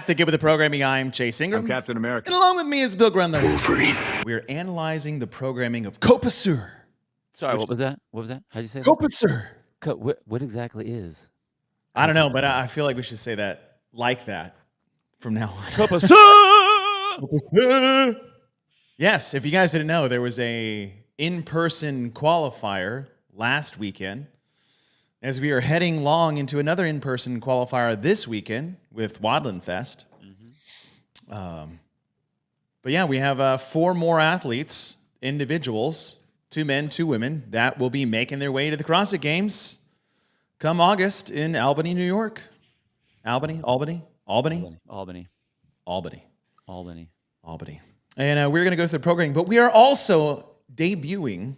back to Get With The Programming. I'm Chase Ingram. I'm Captain America. And along with me is Bill Grundler. We're analyzing the programming of Copa Sur. Sorry, what was that? What was that? How'd you say that? Copa Sur. What exactly is? I don't know, but I feel like we should say that like that from now on. Copa Sur! Copa Sur. Yes, if you guys didn't know, there was a in-person qualifier last weekend. As we are heading long into another in-person qualifier this weekend with Wadland Fest. But yeah, we have 4 more athletes, individuals, 2 men, 2 women, that will be making their way to the CrossFit Games come August in Albany, New York. Albany. And we're going to go through the programming, but we are also debuting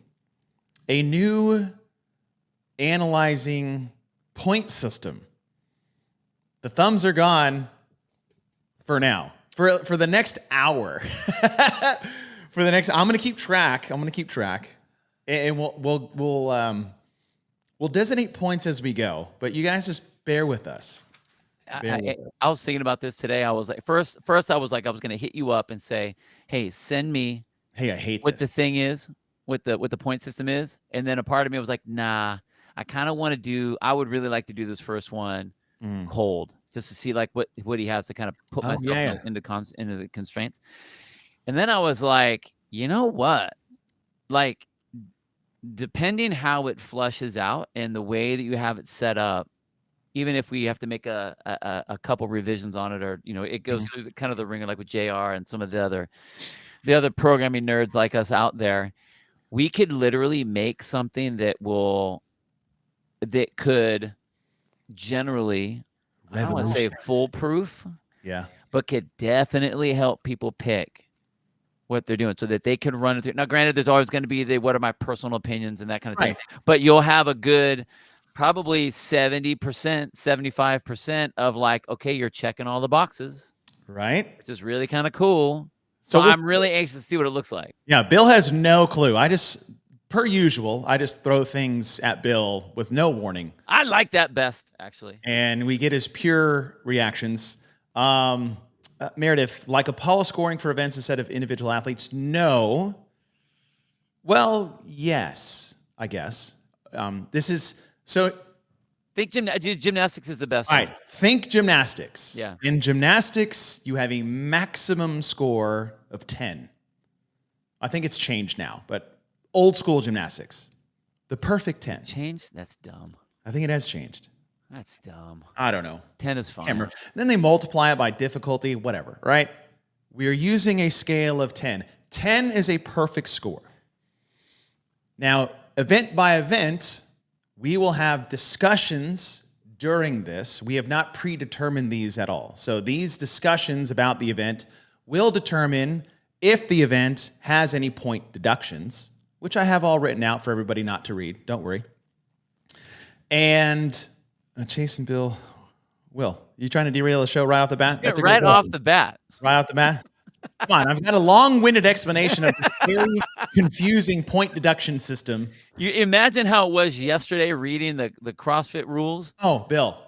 a new analyzing point system. The thumbs are gone for now. For the next hour. I'm going to keep track. And we'll designate points as we go. But you guys just bear with us. I was thinking about this today. I was like, first I was like, I was going to hit you up and say, hey, send me. Hey, I hate what this. The thing is, what the point system is. And then a part of me was like, nah, I kind of want to do. I would really like to do this first one cold, just to see like what he has to kind of put myself into the constraints. And then I was like, you know what, like depending how it flushes out and the way that you have it set up, even if we have to make a couple revisions on it, or it goes through kind of the ringer like with JR and some of the other programming nerds like us out there, we could literally make something that could generally, I don't want to say foolproof, but could definitely help people pick what they're doing so that they can run it through. Now, granted, there's always going to be what are my personal opinions and that kind of thing, but you'll have a good, probably 70%, 75% of like, okay, you're checking all the boxes, right? Which is really kind of cool. So I'm really anxious to see what it looks like. Yeah, Bill has no clue. Per usual, I just throw things at Bill with no warning. I like that best, actually. And we get his pure reactions. Meredith, like Apollo scoring for events instead of individual athletes? No. Well, yes, I guess. Think gymnastics is the best. All right, think gymnastics. Yeah. In gymnastics, you have a maximum score of 10. I think it's changed now, but old school gymnastics, the perfect 10. Changed? That's dumb. I think it has changed. That's dumb. I don't know. 10 is fine. Then they multiply it by difficulty, whatever, right? We are using a scale of 10. 10 is a perfect score. Now, event by event, we will have discussions during this. We have not predetermined these at all. So these discussions about the event will determine if the event has any point deductions, which I have all written out for everybody not to read. Don't worry. And Chase and Bill, Will, you trying to derail the show right off the bat? Yeah, right off the bat. Right off the bat? Come on, I've got a long-winded explanation of this very confusing point deduction system. You imagine how it was yesterday reading the CrossFit rules? Oh, Bill.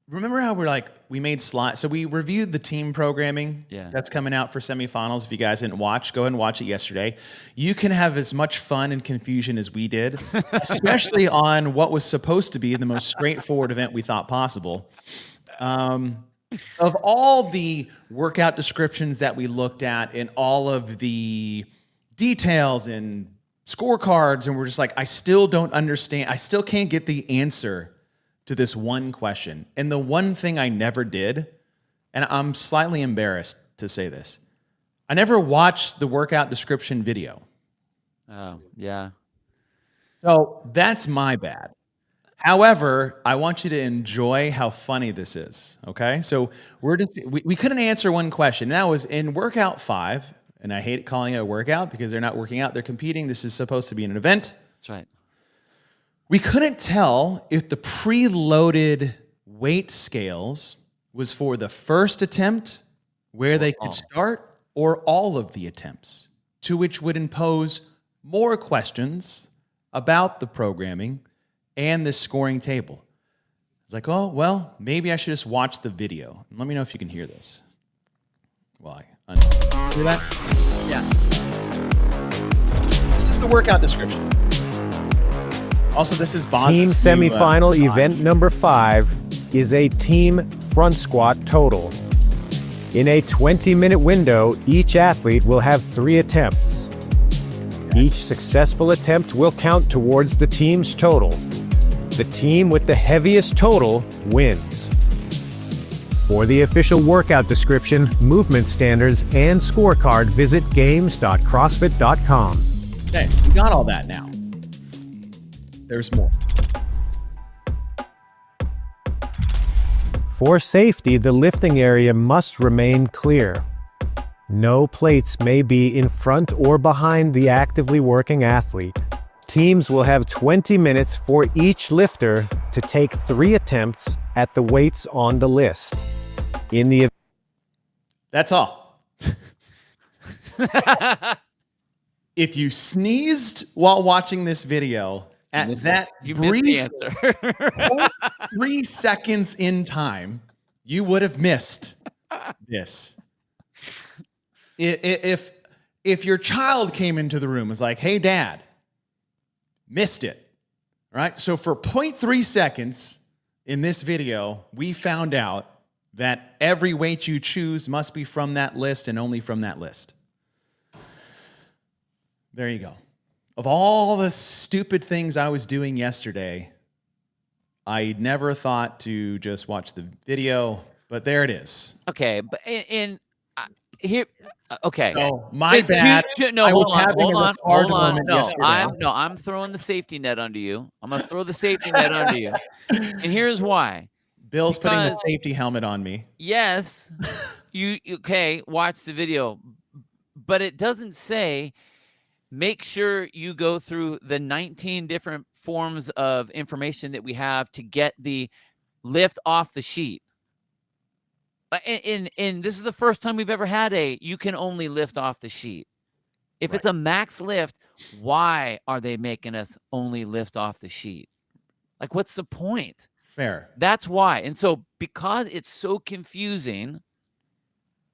Remember how we made slides? So we reviewed the team programming that's coming out for semifinals. If you guys didn't watch, go ahead and watch it yesterday. You can have as much fun and confusion as we did, especially on what was supposed to be the most straightforward event we thought possible. Of all the workout descriptions that we looked at and all of the details and scorecards, and we're just like, I still don't understand. I still can't get the answer to this one question. And the one thing I never did, and I'm slightly embarrassed to say this, I never watched the workout description video. Oh, yeah. So that's my bad. However, I want you to enjoy how funny this is, okay? So we couldn't answer one question. That was in workout 5, and I hate calling it a workout because they're not working out, they're competing. This is supposed to be an event. That's right. We couldn't tell if the preloaded weight scales was for the first attempt where they could start or all of the attempts, to which would impose more questions about the programming and the scoring table. was like, oh, well, maybe I should just watch the video. Let me know if you can hear this. Well, hear that? Yeah. This is the workout description. Also, this is Boz's Team semifinal event number 5 is a team front squat total. In a 20-minute window, each athlete will have 3 attempts. Each successful attempt will count towards the team's total. The team with the heaviest total wins. For the official workout description, movement standards, and scorecard, visit games.crossfit.com. Okay, we got all that now. There's more. For safety, the lifting area must remain clear. No plates may be in front or behind the actively working athlete. Teams will have 20 minutes for each lifter to take 3 attempts at the weights on the list. That's all. If you sneezed while watching this video, at that brief 3 seconds in time, you would have missed this. If your child came into the room and was like, hey, Dad, missed it, right? So for 0.3 seconds in this video, we found out that every weight you choose must be from that list and only from that list. There you go. Of all the stupid things I was doing yesterday, I never thought to just watch the video, but there it is. Okay, but here, okay. No, my bad. Hold on. No, I'm throwing the safety net under you. I'm gonna throw the safety net under you, and here's why. Bill's putting the safety helmet on me. Yes, you okay? Watch the video, but it doesn't say. Make sure you go through the 19 different forms of information that we have to get the lift off the sheet. And this is the first time we've ever had you can only lift off the sheet. If it's a max lift, why are they making us only lift off the sheet? Like, what's the point? Fair. That's why. And so because it's so confusing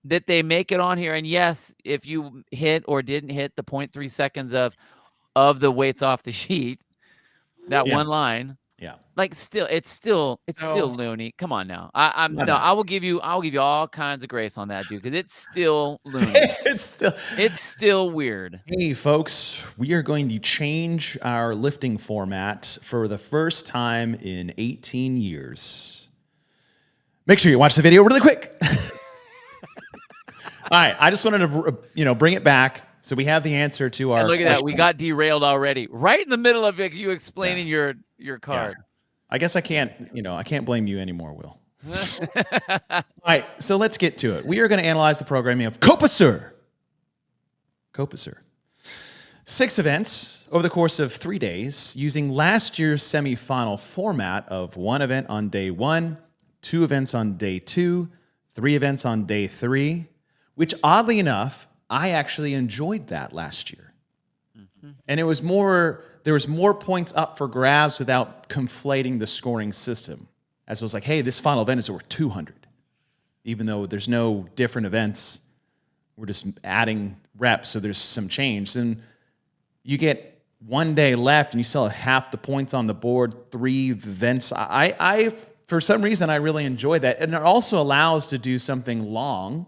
that they make it on here, and yes, if you hit or didn't hit the 0.3 seconds of the weights off the sheet, that one line, like it's still loony. Come on now, I will give you all kinds of grace on that, dude, because it's still loony. it's still weird. Hey, folks, we are going to change our lifting format for the first time in 18 years. Make sure you watch the video really quick. All right, I just wanted to, bring it back so we have the answer to our. And look at that, we got derailed already, right in the middle of it. You explaining your card. Yeah. I guess I can't blame you anymore, Will. All right, so let's get to it. We are going to analyze the programming of Copa Sur. Copa Sur. 6 events over the course of 3 days, using last year's semifinal format of 1 event on day 1, 2 events on day 2, 3 events on day 3. Which, oddly enough, I actually enjoyed that last year. Mm-hmm. And there was more points up for grabs without conflating the scoring system. As it was like, hey, this final event is worth 200. Even though there's no different events, we're just adding reps, so there's some change. And you get 1 day left, and you still have half the points on the board, 3 events. I for some reason, I really enjoy that. And it also allows to do something long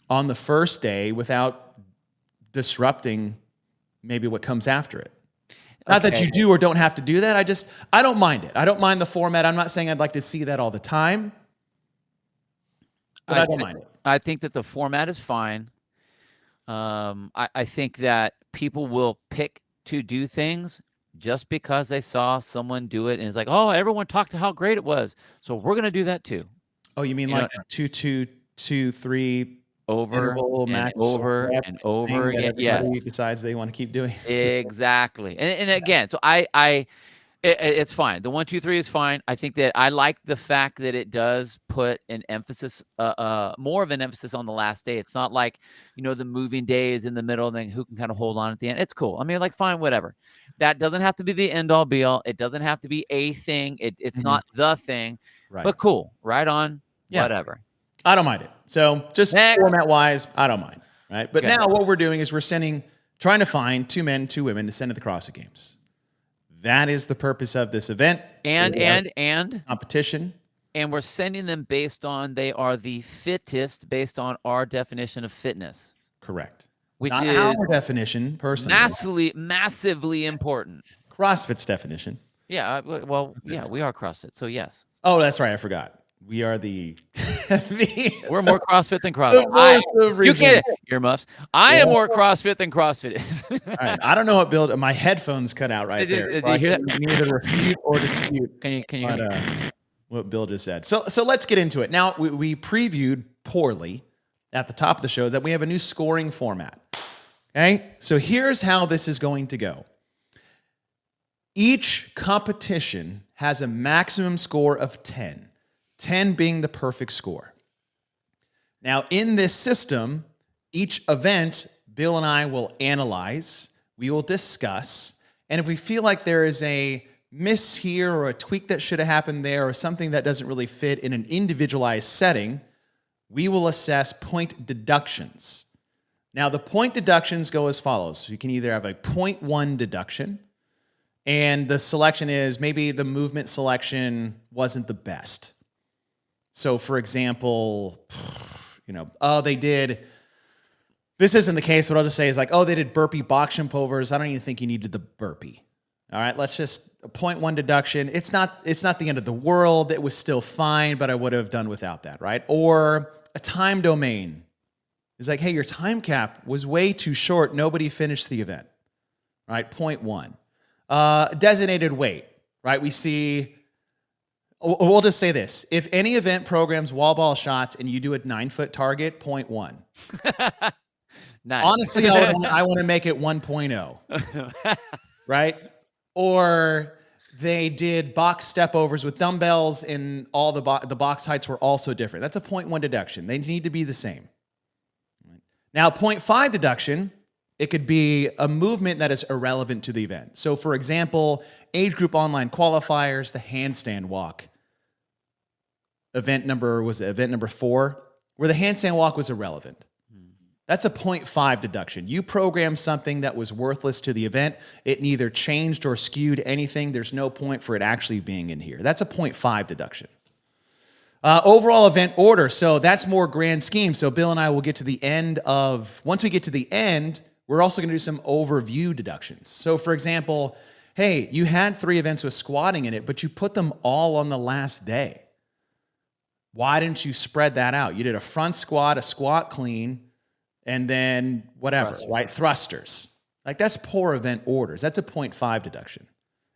on the first day without disrupting maybe what comes after it. Not that you do or don't have to do that. I don't mind it. I don't mind the format. I'm not saying I'd like to see that all the time, but I don't mind it. I think that the format is fine. I think that people will pick to do things just because they saw someone do it and it's like, oh, everyone talked to how great it was, so we're going to do that too. Oh, you mean the 2-2-2-3 over and over and over again? Yes. Decides they want to keep doing. Exactly. And again, so I It's fine. The 1, 2, 3 is fine. I think that I like the fact that it does put an emphasis, more of an emphasis on the last day. It's not like, the moving day is in the middle and then who can kind of hold on at the end. It's cool. I mean, like, fine, whatever. That doesn't have to be the end all be all. It doesn't have to be a thing. It's not the thing, but cool. Right on. Yeah. Whatever. I don't mind it. So just format wise, I don't mind. Right. But now what we're doing is we're trying to find 2 men, 2 women to send to the CrossFit Games. That is the purpose of this event. And competition. And we're sending them based on they are the fittest based on our definition of fitness. Correct. Which Not is our definition, personally. Massively important. CrossFit's definition. Yeah. Well, yeah, we are CrossFit. So yes. Oh, that's right. I forgot. We are we're more CrossFit than CrossFit. You get it. Earmuffs. I am more CrossFit than CrossFit is. All right. I don't know what Bill. My headphones cut out right there. Did you hear that? Neither refute or dispute. Can you hear what Bill just said? So let's get into it. Now we previewed poorly at the top of the show that we have a new scoring format. Okay. So here's how this is going to go. Each competition has a maximum score of 10. 10 being the perfect score. Now, in this system, each event, Bill and I will analyze, we will discuss, and if we feel like there is a miss here or a tweak that should have happened there or something that doesn't really fit in an individualized setting, we will assess point deductions. Now, the point deductions go as follows. You can either have a 0.1 deduction, and the selection is maybe the movement selection wasn't the best. So, for example, they did, this isn't the case. What I'll just say is like, they did burpee box jump overs. I don't even think you needed the burpee. All right, let's just a 0.1 deduction. It's not the end of the world. It was still fine, but I would have done without that, right? Or a time domain. It's like, hey, your time cap was way too short. Nobody finished the event, right? 0.1. Designated weight, right? We see... We'll just say this. If any event programs wall ball shots and you do a 9-foot target, 0.1. Nice. Honestly, I want to make it 1.0. Right? Or they did box step overs with dumbbells and all the box heights were also different. That's a 0.1 deduction. They need to be the same. Now, 0.5 deduction, it could be a movement that is irrelevant to the event. So, for example, age group online qualifiers, the handstand walk. Event number 4, where the handstand walk was irrelevant. That's a 0.5 deduction. You programmed something that was worthless to the event. It neither changed or skewed anything. There's no point for it actually being in here. That's a 0.5 deduction. Overall event order. So that's more grand scheme. So Bill and I will get to the end once we get to the end, we're also going to do some overview deductions. So for example, hey, you had 3 events with squatting in it, but you put them all on the last day. Why didn't you spread that out? You did a front squat, a squat clean, and then whatever, right? Thrusters. Like that's poor event orders. That's a 0.5 deduction.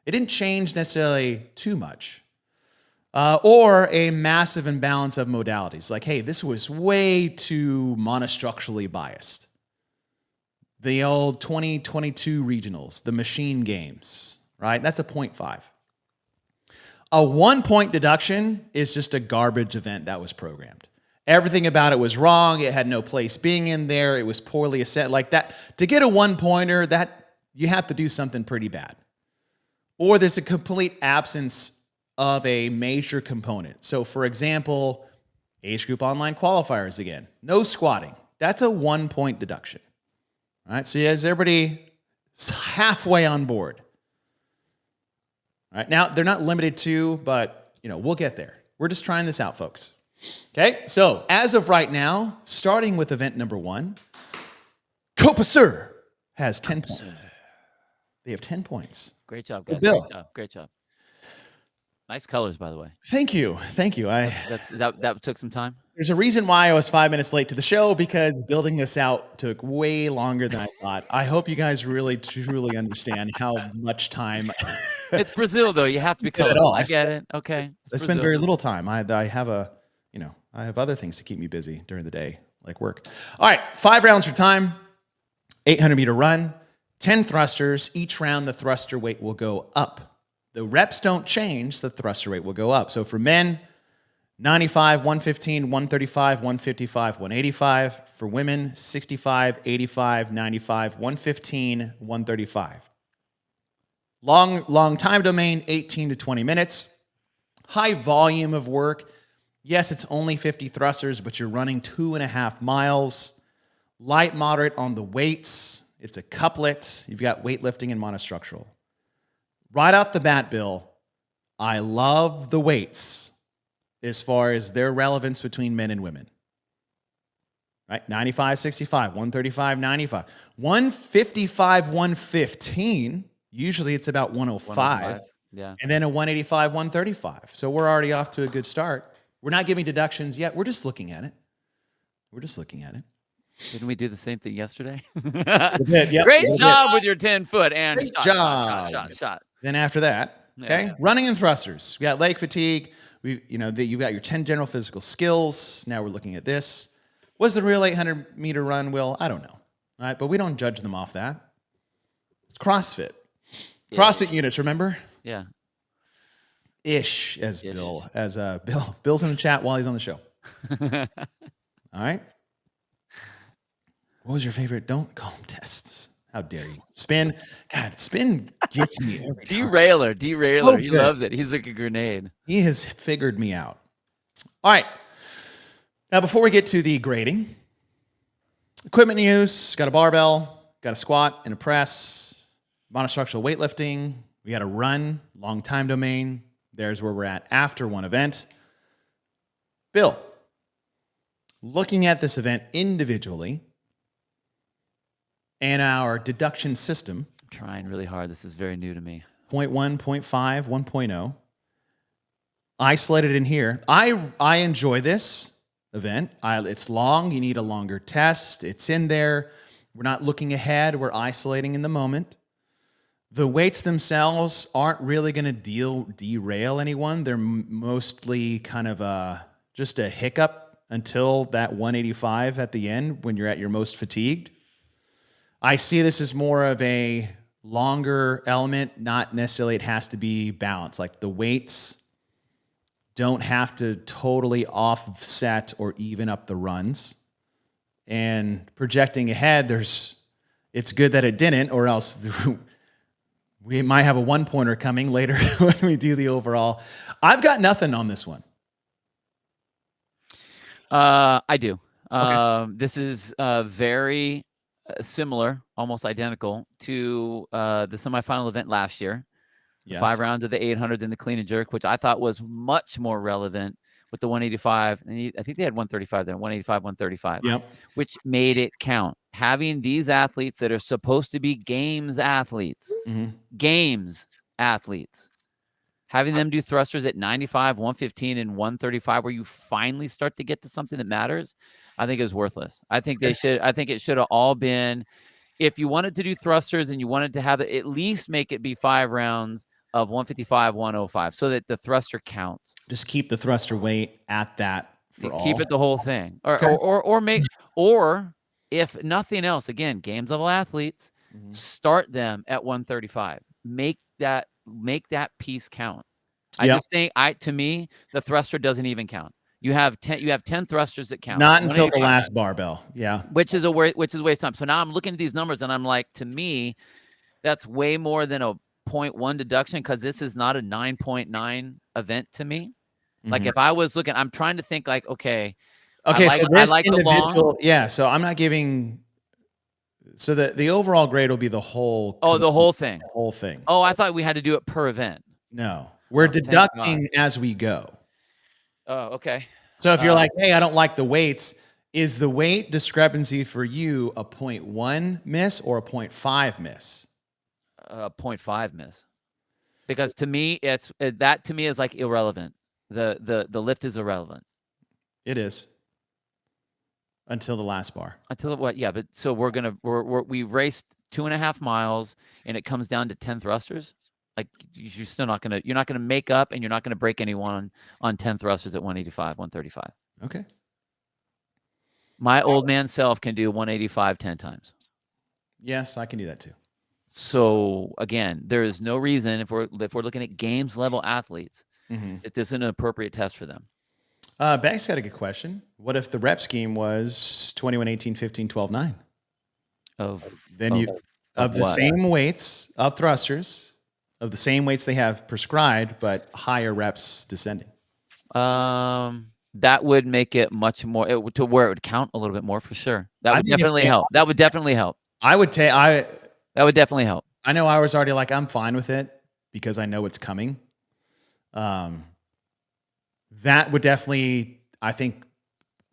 It didn't change necessarily too much. Or a massive imbalance of modalities. Like, hey, this was way too monostructurally biased. The old 2022 regionals, the machine games, right? That's a 0.5. A 1-point deduction is just a garbage event that was programmed. Everything about it was wrong. It had no place being in there. It was poorly assessed. Like that, to get a 1-pointer, that you have to do something pretty bad. Or there's a complete absence of a major component. So for example, age group online qualifiers again. No squatting. That's a 1-point deduction. All right, so is everybody halfway on board? All right, now they're not limited to, but we'll get there. We're just trying this out, folks. Okay, so as of right now, starting with event number 1, Copa Sur has 10 points. They have 10 points. Great job, guys. Bill. Great job. Nice colors, by the way. Thank you. That took some time. There's a reason why I was 5 minutes late to the show, because building this out took way longer than I thought. I hope you guys really, truly understand how much time. It's Brazil, though. You have to be colorful. I get it. Okay. I spend very little time. I have I have other things to keep me busy during the day, like work. All right, 5 rounds for time, 800-meter run, 10 thrusters. Each round, the thruster weight will go up The reps don't change, the thruster rate will go up. So for men, 95, 115, 135, 155, 185. For women, 65, 85, 95, 115, 135. Long time domain, 18 to 20 minutes. High volume of work. Yes, it's only 50 thrusters, but you're running 2.5 miles. Light, moderate on the weights. It's a couplet. You've got weightlifting and monostructural. Right off the bat, Bill, I love the weights as far as their relevance between men and women. Right? 95, 65, 135, 95. 155, 115, usually it's about 105. Yeah. And then a 185, 135. So we're already off to a good start. We're not giving deductions yet. We're just looking at it. Didn't we do the same thing yesterday? Yep, Great job with your 10-foot and Great job. shot. Then after that, okay, running and thrusters. We got leg fatigue. You've got your 10 general physical skills. Now we're looking at this. Was the real 800-meter run, Will? I don't know. All right, but we don't judge them off that. It's CrossFit. Yeah. CrossFit units, remember? Yeah. Bill's in the chat while he's on the show. All right. What was your favorite don't call them tests? How dare you? Spin. God, spin gets me every time. Derailer. Oh, he loves it. He's like a grenade. He has figured me out. All right. Now, before we get to the grading, equipment use, got a barbell, got a squat and a press, monostructural weightlifting. We got a run, long time domain. There's where we're at after one event. Bill, looking at this event individually and our deduction system. I'm trying really hard. This is very new to me. 0.1, 0.5, 1.0. Isolated in here. I enjoy this event. It's long. You need a longer test. It's in there. We're not looking ahead. We're isolating in the moment. The weights themselves aren't really going to derail anyone. They're mostly kind of just a hiccup until that 185 at the end when you're at your most fatigued. I see this as more of a longer element, not necessarily it has to be balanced. Like the weights don't have to totally offset or even up the runs. And projecting ahead, it's good that it didn't, or else we might have a one-pointer coming later when we do the overall. I've got nothing on this one. I do. Okay. This is very similar, almost identical to the semifinal event last year. Yes. 5 rounds of the 800 and the clean and jerk, which I thought was much more relevant with the 185. And I think they had 135 there, 185, 135, yep. Which made it count. Having these athletes that are supposed to be games athletes, having them do thrusters at 95, 115, and 135, where you finally start to get to something that matters, I think is worthless. I think it should have all been, if you wanted to do thrusters and you wanted to have it, at least make it be 5 rounds of 155, 105, so that the thruster counts. Just keep the thruster weight at that for all. Keep it the whole thing, or if nothing else, again, games level athletes, start them at 135. Make that piece count. I just think to me, the thruster doesn't even count. You have 10 thrusters that count. Not until the last barbell. Yeah. Which is a waste of time. So now I'm looking at these numbers and I'm like, to me, that's way more than a 0.1 deduction, because this is not a 9.9 event to me. Like if I was looking, I'm trying to think like, okay, so this individual, so I'm not giving. So the overall grade will be the whole. Oh, the whole thing. The whole thing. Oh, I thought we had to do it per event. No, we're deducting as we go. Oh, okay. So if you're like, hey, I don't like the weights, is the weight discrepancy for you a 0.1 miss or a 0.5 miss? 0.5 miss. Because to me, that to me is like irrelevant. The lift is irrelevant. It is. Until the last bar. Until what? Yeah, but so we raced 2.5 miles and it comes down to 10 thrusters. Like you're not gonna make up, and you're not gonna break anyone on 10 thrusters at 185, 135. Okay. My old man self can do 185 10 times. Yes, I can do that too. So again, there is no reason if we're looking at games level athletes that this is an appropriate test for them. Beck's got a good question. What if the rep scheme was 21, 18, 15, 12, 9? Of the same weights of thrusters, of the same weights they have prescribed, but higher reps descending. That would make it much more to where it would count a little bit more for sure. That would definitely help. That would definitely help. That would definitely help. I know I was already like, I'm fine with it because I know it's coming. That would definitly, I think,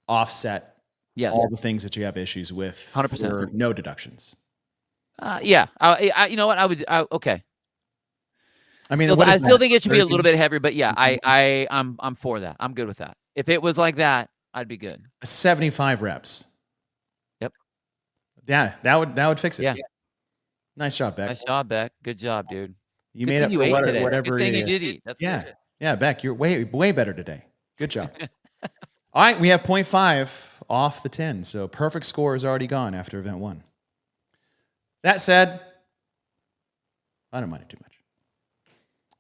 offset all the things that you have issues with 100%. for no deductions. Yeah. You know what? Okay. I mean, I still think it should be a little bit heavier, but yeah, I'm for that. I'm good with that. If it was like that, I'd be good. 75 reps. Yep. Yeah, that would fix it. Yeah. Nice job, Beck. Nice job, Beck. Good job, dude. You made it for whatever. Good thing you did eat. That's good. Yeah, Beck, you're way better today. Good job. All right, we have 0.5 off the 10, so perfect score is already gone after event 1. That said, I don't mind it too much.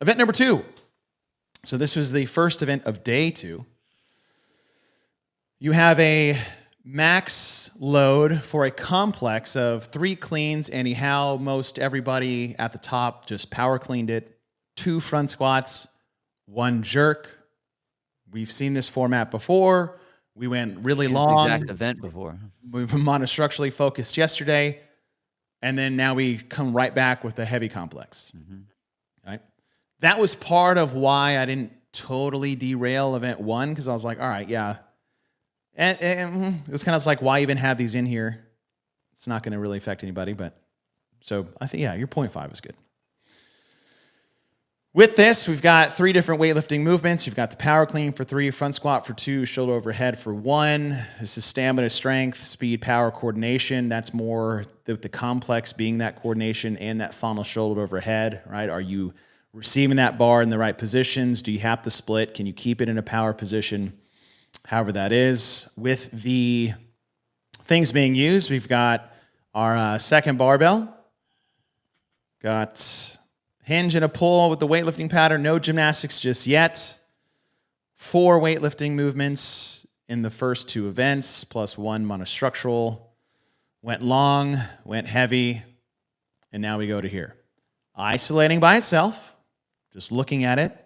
Event number 2. So this was the first event of day 2. You have a max load for a complex of 3 cleans. Anyhow, most everybody at the top just power cleaned it. 2 front squats, 1 jerk. We've seen this format before. We went really long. Exact event before. We were monostructurally focused yesterday. And then now we come right back with a heavy complex. Right? That was part of why I didn't totally derail event 1, because I was like, all right, yeah. And it was kind of like, why even have these in here? It's not going to really affect anybody. But so I think, yeah, your 0.5 is good. With this, we've got 3 different weightlifting movements. You've got the power clean for 3, front squat for 2, shoulder overhead for 1. This is stamina, strength, speed, power, coordination. That's more the complex being that coordination and that final shoulder overhead, right? Are you receiving that bar in the right positions? Do you have to split? Can you keep it in a power position? However that is. With the things being used, we've got our second barbell. Got hinge and a pull with the weightlifting pattern. No gymnastics just yet. 4 weightlifting movements in the first 2 events, plus 1 monostructural. Went long, went heavy, and now we go to here. Isolating by itself, just looking at it.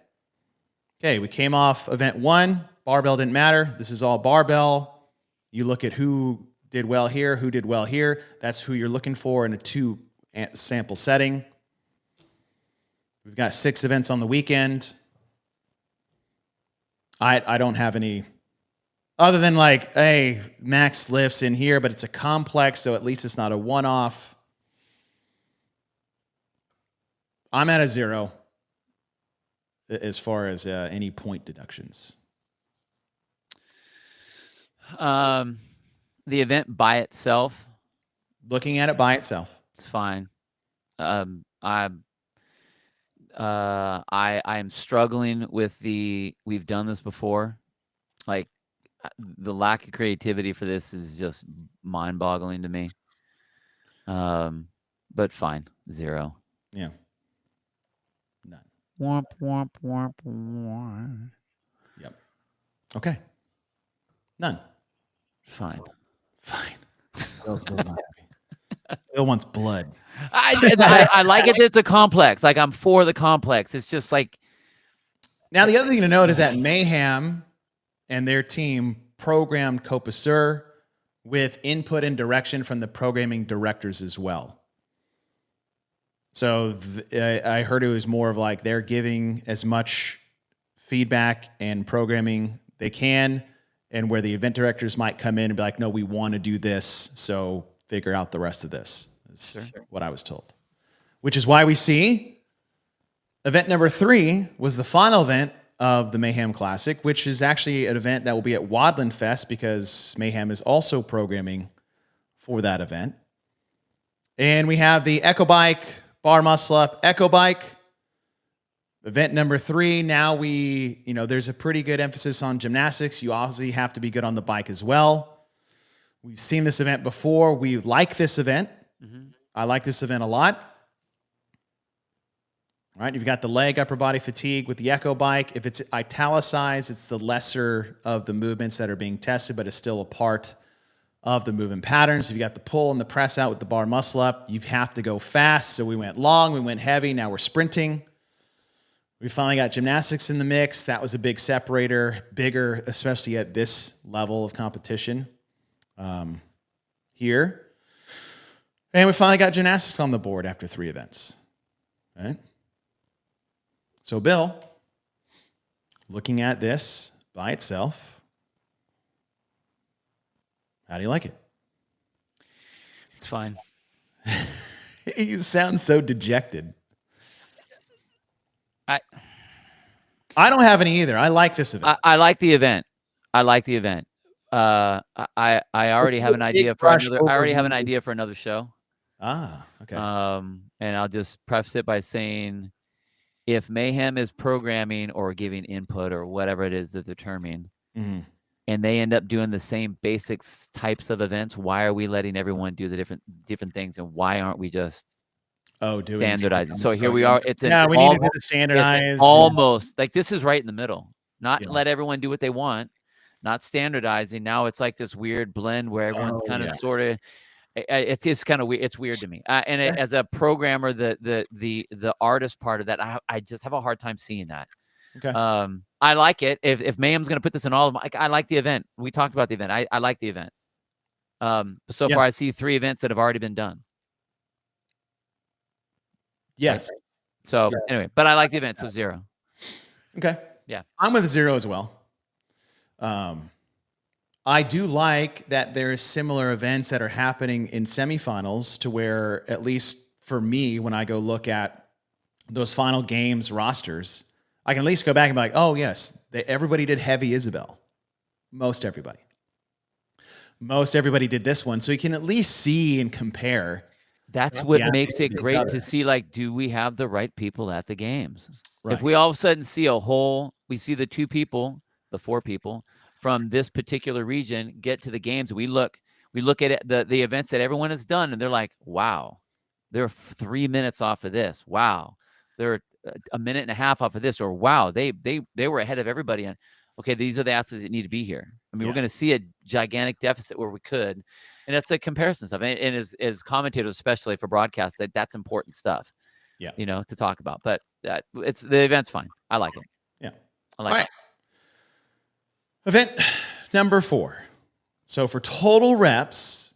Okay, we came off event 1. Barbell didn't matter. This is all barbell. You look at who did well here, who did well here. That's who you're looking for in a 2 sample setting. We've got 6 events on the weekend. I don't have any, other than like, hey, max lifts in here, but it's a complex, so at least it's not a one-off. I'm at a 0 as far as any point deductions. The event by itself. Looking at it by itself. It's fine. I am struggling with we've done this before. Like, the lack of creativity for this is just mind-boggling to me. But fine, 0. Yeah. None. Womp, womp, womp, womp. Yep. Okay. None. Fine. Bill wants blood. I like it that it's a complex. Like, I'm for the complex. It's just like. Now, the other thing to note is that Mayhem and their team programmed Copa Sur with input and direction from the programming directors as well. So I heard it was more of like they're giving as much feedback and programming they can, and where the event directors might come in and be like, no, we want to do this, so figure out the rest of this. That's what I was told. Which is why we see event number 3 was the final event of the Mayhem Classic, which is actually an event that will be at Wadland Fest because Mayhem is also programming for that event. And we have the Echo Bike, bar muscle up, Echo Bike. Event number 3, now there's a pretty good emphasis on gymnastics. You obviously have to be good on the bike as well. We've seen this event before. We like this event. I like this event a lot. right? You've got the leg upper body fatigue with the Echo Bike. If it's italicized, it's the lesser of the movements that are being tested, but it's still a part of the movement patterns. You've got the pull and the press out with the bar muscle up. You have to go fast. So we went long, we went heavy. Now we're sprinting. We finally got gymnastics in the mix. That was a big separator, bigger, especially at this level of competition here. And we finally got gymnastics on the board after 3 events. Right? So, Bill, looking at this by itself, how do you like it? It's fine. You sound so dejected. I don't have any either. I like this event. I like the event. I already have an idea for another. I already have an idea for another show. Okay. And I'll just preface it by saying, if Mayhem is programming or giving input or whatever it is that they're terming, and they end up doing the same basics types of events, why are we letting everyone do the different things, and why aren't we just standardizing? So here we are. It's we need to do the standardized. Almost like this is right in the middle. Not let everyone do what they want, not standardizing. Now it's like this weird blend where everyone's kind of sort of. It's kind of weird. It's weird to me. As a programmer, the artist part of that, I just have a hard time seeing that. Okay. I like it. If Mayhem's going to put this in all of them, I like the event. We talked about the event. I like the event. So far, I see 3 events that have already been done. Yes. Anyway, but I like the event. So 0. Okay. Yeah. I'm with 0 as well. I do like that there's similar events that are happening in semifinals to where, at least for me, when I go look at those final games rosters, I can at least go back and be like, oh, yes, everybody did heavy Isabel. Most everybody did this one. So you can at least see and compare. That's what makes it great to see, like, do we have the right people at the games? Right. If we all of a sudden see we see the 2 people, the 4 people from this particular region get to the games, we look at it, the events that everyone has done, and they're like, wow, they're 3 minutes off of this. Wow. They're a minute and a half off of this, or wow, they were ahead of everybody. And okay, these are the athletes that need to be here. I mean, we're going to see a gigantic deficit where we could, and it's a comparison stuff. And as commentators, especially for broadcast, that's important stuff. Yeah, to talk about. But the event's fine. I like it. Yeah, I like it. Event number 4. So for total reps,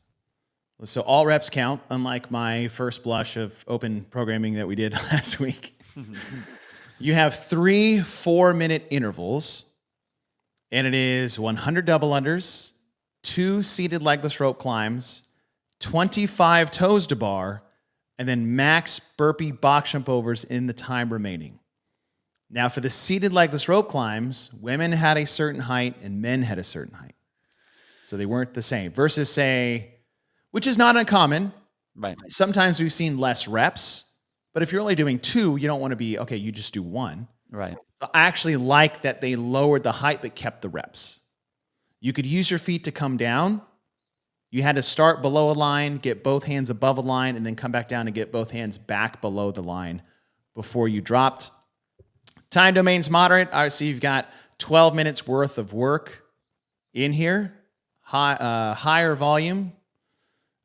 so all reps count, unlike my first blush of open programming that we did last week. You have 3 4-minute intervals, and it is 100 double unders, 2 seated legless rope climbs, 25 toes to bar, and then max burpee box jump overs in the time remaining. Now, for the seated legless rope climbs, women had a certain height and men had a certain height. So they weren't the same. Versus, say, which is not uncommon. Right. Sometimes we've seen less reps, but if you're only doing 2, you don't want to be, okay, you just do 1. Right. I actually like that they lowered the height but kept the reps. You could use your feet to come down. You had to start below a line, get both hands above a line, and then come back down and get both hands back below the line before you dropped. Time domain's moderate. Obviously, you've got 12 minutes worth of work in here. Higher volume.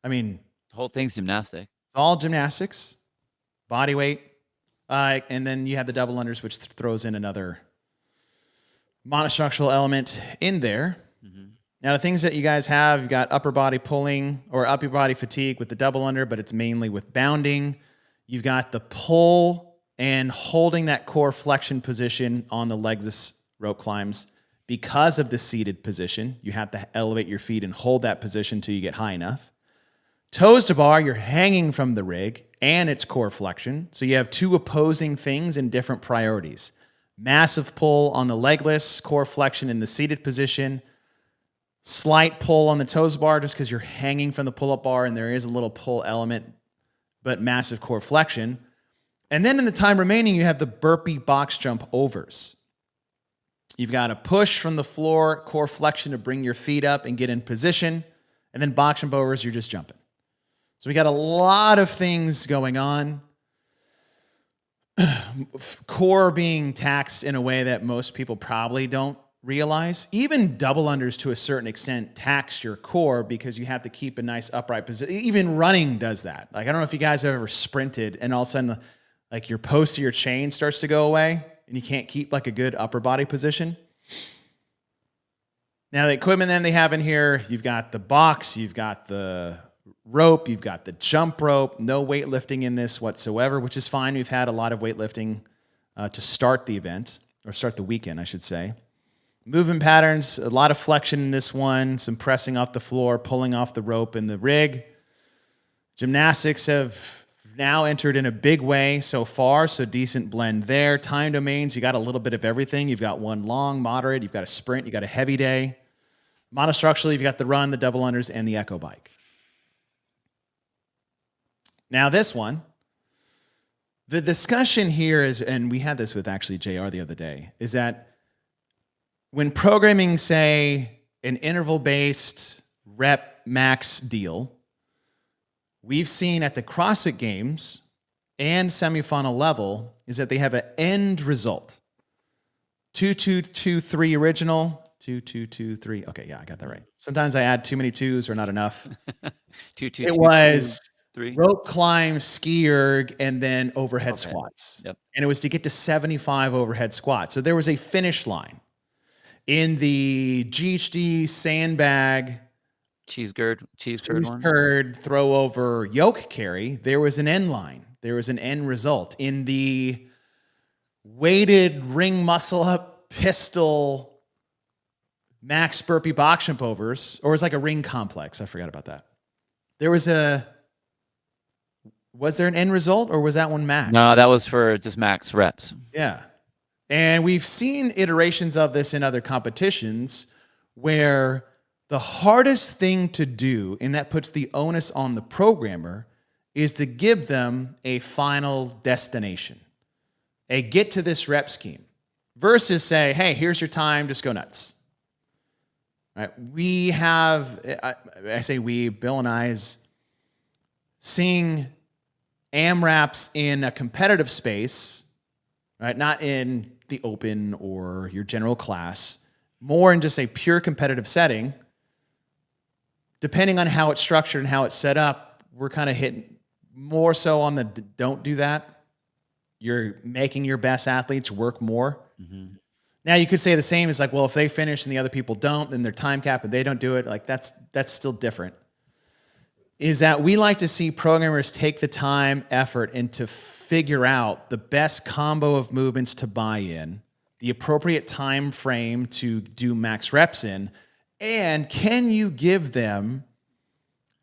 I mean, the whole thing's gymnastic. It's all gymnastics, body weight, and then you have the double unders, which throws in another monostructural element in there. Mm-hmm. Now, the things that you guys have, you've got upper body pulling or upper body fatigue with the double under, but it's mainly with bounding. You've got the pull and holding that core flexion position on the legless rope climbs. Because of the seated position, you have to elevate your feet and hold that position till you get high enough. Toes to bar, you're hanging from the rig and it's core flexion. So you have 2 opposing things in different priorities. Massive pull on the legless, core flexion in the seated position. Slight pull on the toes bar just because you're hanging from the pull-up bar and there is a little pull element, but massive core flexion. And then in the time remaining, you have the burpee box jump overs. You've got a push from the floor, core flexion to bring your feet up and get in position. And then box jump overs, you're just jumping. So we got a lot of things going on. core being taxed in a way that most people probably don't realize. Even double unders to a certain extent tax your core because you have to keep a nice upright position. Even running does that. Like, I don't know if you guys have ever sprinted and all of a sudden like your post of your chain starts to go away and you can't keep like a good upper body position. Now the equipment then they have in here, you've got the box, you've got the rope, you've got the jump rope, no weightlifting in this whatsoever, which is fine. We've had a lot of weightlifting to start the event, or start the weekend, I should say. Movement patterns, a lot of flexion in this one, some pressing off the floor, pulling off the rope in the rig. Gymnastics have now entered in a big way so far, so decent blend there. Time domains, you got a little bit of everything. You've got one long, moderate, you've got a sprint, you got a heavy day. Monostructurally, you've got the run, the double unders, and the echo bike. Now this one, the discussion here is, and we had this with actually JR the other day, is that when programming, say, an interval-based rep max deal, we've seen at the CrossFit Games and semifinal level is that they have an end result. 2, 2, 2, 3 original, 2, 2, 2, 3. Okay, yeah, I got that right. Sometimes I add too many twos or not enough. 2, 2, it 2, was 2, 3. Rope climb, ski erg, and then overhead squats. Yep. And it was to get to 75 overhead squats. So there was a finish line. In the GHD sandbag, cheese curd throw over yoke carry, there was an end line. There was an end result. In the weighted ring muscle up pistol max burpee box jump overs, or it was like a ring complex. I forgot about that. Was there an end result, or was that one max? No, that was for just max reps. Yeah. And we've seen iterations of this in other competitions where the hardest thing to do, and that puts the onus on the programmer, is to give them a final destination, a get to this rep scheme, versus say, hey, here's your time, just go nuts. Right? We have, I say we, Bill and I, is seeing AMRAPs in a competitive space, right? Not in the open or your general class, more in just a pure competitive setting. Depending on how it's structured and how it's set up, we're kind of hitting more so on the don't do that. You're making your best athletes work more. Mm-hmm. Now you could say the same as like, well, if they finish and the other people don't, then they're time capped and they don't do it. Like that's still different. Is that we like to see programmers take the time, effort, and to figure out the best combo of movements to buy in, the appropriate time frame to do max reps in, and can you give them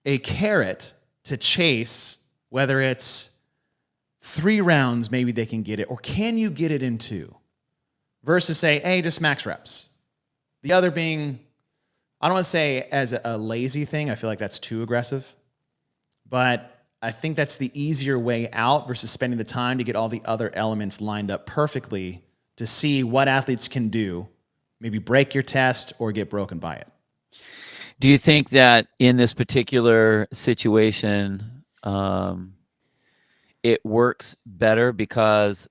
a carrot to chase, whether it's 3 rounds, maybe they can get it, or can you get it in 2? Versus say, hey, just max reps. The other being, I don't want to say as a lazy thing, I feel like that's too aggressive, but I think that's the easier way out versus spending the time to get all the other elements lined up perfectly to see what athletes can do, maybe break your test or get broken by it. Do you think that in this particular situation, it works better because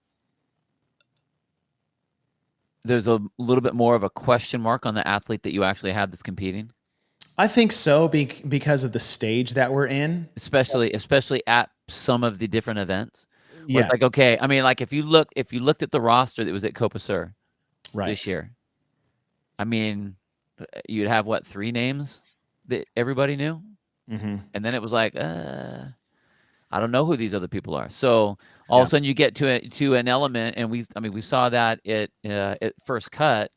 there's a little bit more of a question mark on the athlete that you actually have that's competing? I think so, because of the stage that we're in, especially at some of the different events. Yeah. Like, okay, I mean, like if you looked at the roster that was at Copa Sur this year, I mean, you'd have 3 names that everybody knew, and then it was like, I don't know who these other people are. So all of a sudden, you get to an element, and we saw that at First Cut,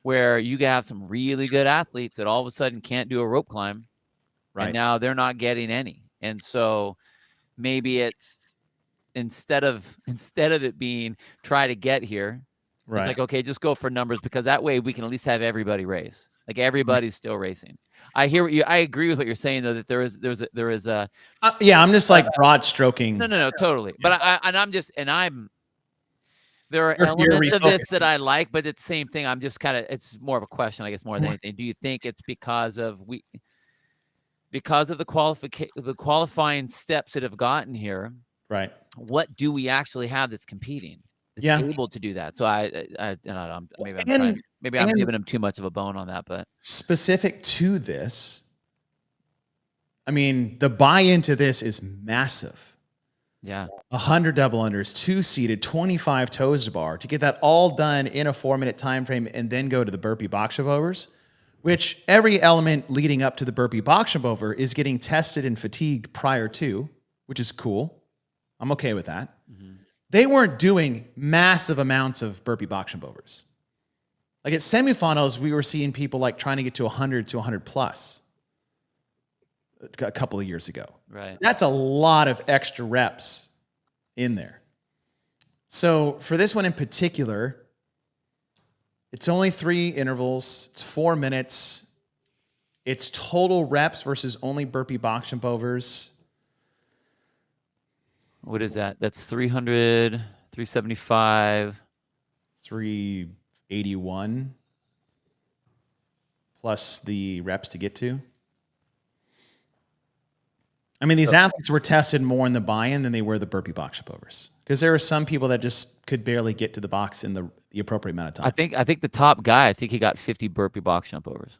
where you have some really good athletes that all of a sudden can't do a rope climb, and now they're not getting any. And so maybe it's instead of it being try to get here, it's like, okay, just go for numbers, because that way we can at least have everybody race. Like everybody's still racing. I agree with what you're saying though, that there is a I'm just like broad stroking. No, totally. But there are elements of this that I like, but it's the same thing. I'm just it's more of a question, I guess, more than anything. Do you think it's because of the qualifying steps that have gotten here? Right. what do we actually have that's competing? That's able to do that. So I don't know. Maybe I'm giving him too much of a bone on that, but specific to this, I mean, the buy-in to this is massive. Yeah. 100 double unders, 2 seated, 25 toes to bar to get that all done in a 4-minute time frame and then go to the burpee box jump overs, which every element leading up to the burpee box jump over is getting tested and fatigued prior to, which is cool. I'm okay with that. Mm-hmm. They weren't doing massive amounts of burpee box jump overs. Like at semifinals, we were seeing people like trying to get to 100 to 100 plus a couple of years ago. Right. That's a lot of extra reps in there. So for this one in particular, it's only 3 intervals. It's 4 minutes. It's total reps versus only burpee box jump overs. What is that? That's 300, 375. 381 plus the reps to get to. I mean, these athletes were tested more in the buy-in than they were the burpee box jump overs, because there are some people that just could barely get to the box in the appropriate amount of time. I think the top guy, he got 50 burpee box jump overs.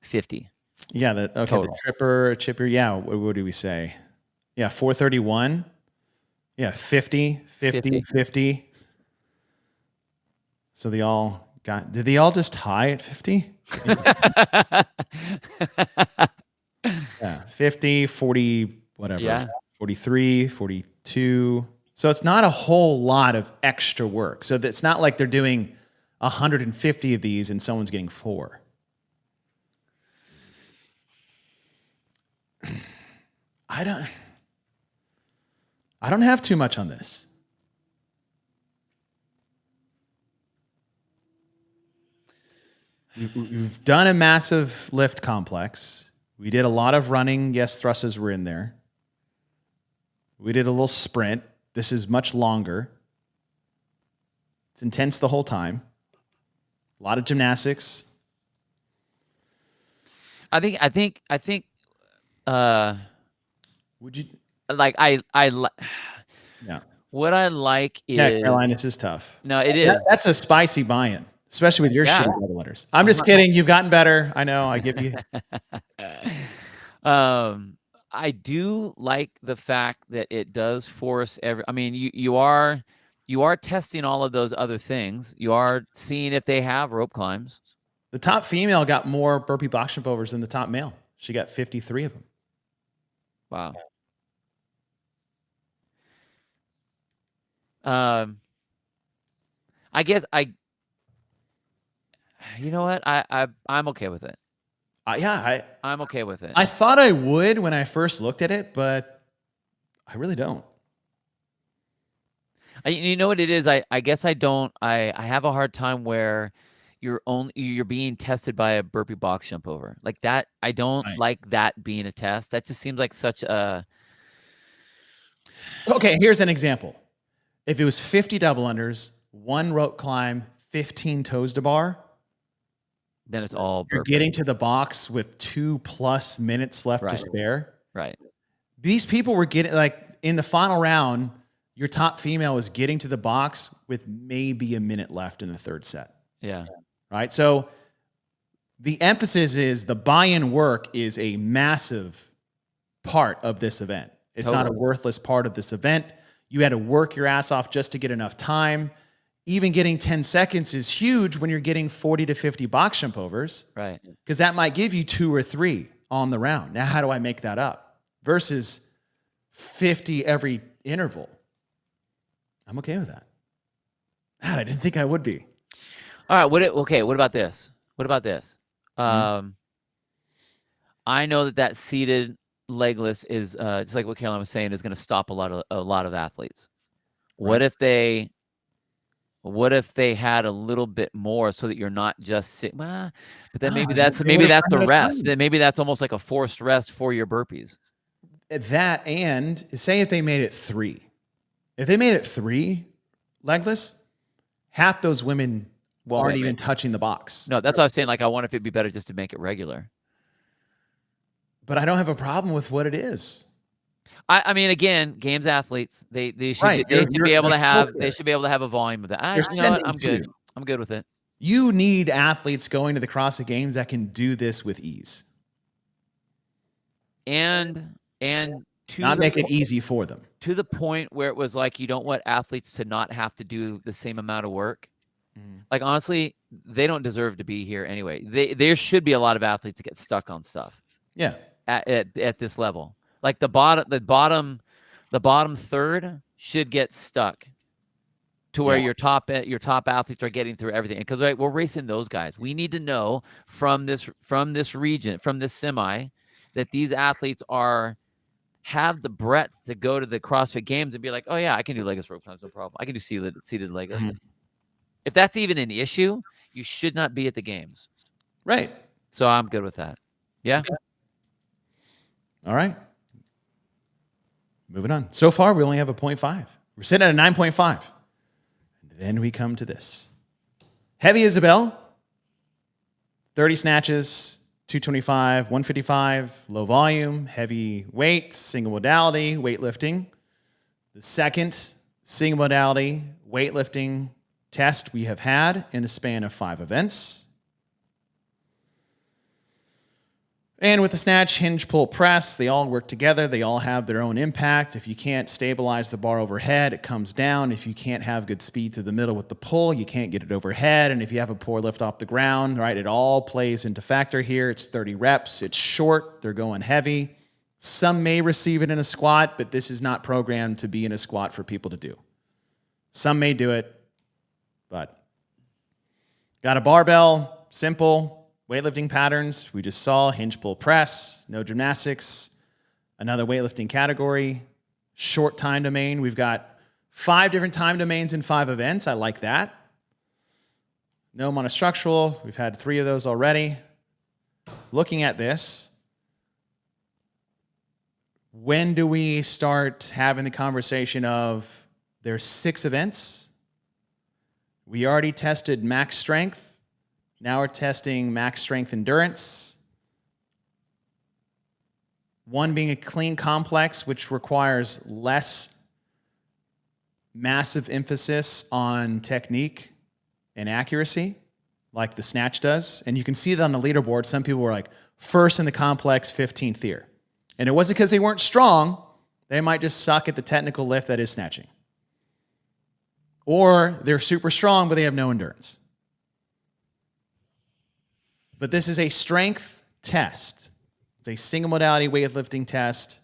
50. Yeah. The chipper. Yeah. What do we say? Yeah. 431. Yeah. 50. So they all did they all just tie at 50? Yeah, 50, 40, whatever. Yeah. 43, 42. So it's not a whole lot of extra work. So it's not like they're doing 150 of these and someone's getting 4. I don't have too much on this. We've done a massive lift complex. We did a lot of running. Yes, thrusters were in there. We did a little sprint. This is much longer. It's intense the whole time. A lot of gymnastics. I think would you like yeah. What I like is Caroline, this is tough. No, it is. That's a spicy buy-in, especially with your shitty double letters. I'm just kidding. You've gotten better. I know. I give you. I do like the fact that it does force I mean, you are testing all of those other things. You are seeing if they have rope climbs. The top female got more burpee box jump overs than the top male. She got 53 of them. Wow. I guess you know what? I'm okay with it. I'm okay with it. I thought I would when I first looked at it, but I really don't. You know what it is? I guess I don't. I have a hard time where you're being tested by a burpee box jump over like that. I don't like that being a test. That just seems like such a. Okay, here's an example. If it was 50 double unders, 1 rope climb, 15 toes to bar, then it's all you're getting to the box with 2+ minutes left to spare. Right. These people were getting, like, in the final round, your top female was getting to the box with maybe a minute left in the 3rd set. Yeah. Right. So the emphasis is the buy-in work is a massive part of this event. It's not a worthless part of this event. You had to work your ass off just to get enough time. Even getting 10 seconds is huge when you're getting 40 to 50 box jump overs. Right. Because that might give you 2 or 3 on the round. Now, how do I make that up? Versus 50 every interval. I'm okay with that. God, I didn't think I would be. All right. What about this? I know that seated legless is just like what Caroline was saying, is going to stop a lot of athletes. Right. What if they had a little bit more so that you're not just sitting? But then maybe that's the rest. Then maybe that's almost like a forced rest for your burpees. That, and say if they made it 3. If they made it 3 legless, half those women aren't even touching the box. No, that's what I was saying. Like, I wonder if it'd be better just to make it regular. But I don't have a problem with what it is. I mean, again, games athletes, they should Right. they should be able to have They should be able to have a volume of that. You're You know what? sending I'm good. to. I'm good with it. You need athletes going to the CrossFit Games that can do this with ease. And not make it easy for them. To the point where it was like you don't want athletes to not have to do the same amount of work. Like, honestly, they don't deserve to be here anyway. There should be a lot of athletes that get stuck on stuff. Yeah. At this level. Like the bottom third should get stuck to where your top athletes are getting through everything. Because we're racing those guys. We need to know from this region, from this semi, that these athletes have the breadth to go to the CrossFit Games and be like, oh yeah, I can do leg rope climbs, no problem. I can do seated leg lifts. If that's even an issue, you should not be at the games. Right. So I'm good with that. Yeah. Okay. All right. Moving on. So far, we only have a 0.5. We're sitting at a 9.5. And then we come to this. Heavy Isabel, 30 snatches, 225, 155, low volume, heavy weight, single modality, weightlifting. The second single modality weightlifting test we have had in a span of 5 events. And with the snatch, hinge, pull, press, they all work together. They all have their own impact. If you can't stabilize the bar overhead, it comes down. If you can't have good speed through the middle with the pull, you can't get it overhead. And if you have a poor lift off the ground, right, it all plays into factor here. It's 30 reps. It's short. They're going heavy. Some may receive it in a squat, but this is not programmed to be in a squat for people to do. Some may do it, but got a barbell, simple. Weightlifting patterns, we just saw hinge, pull, press, no gymnastics, another weightlifting category, short time domain. We've got 5 different time domains in 5 events. I like that. No monostructural. We've had 3 of those already. Looking at this, when do we start having the conversation of there's 6 events? We already tested max strength. Now we're testing max strength endurance. One being a clean complex, which requires less massive emphasis on technique and accuracy, like the snatch does. And you can see that on the leaderboard. Some people were like first in the complex, 15th here. And it wasn't because they weren't strong. They might just suck at the technical lift that is snatching. Or they're super strong, but they have no endurance. But this is a strength test. It's a single modality weightlifting test.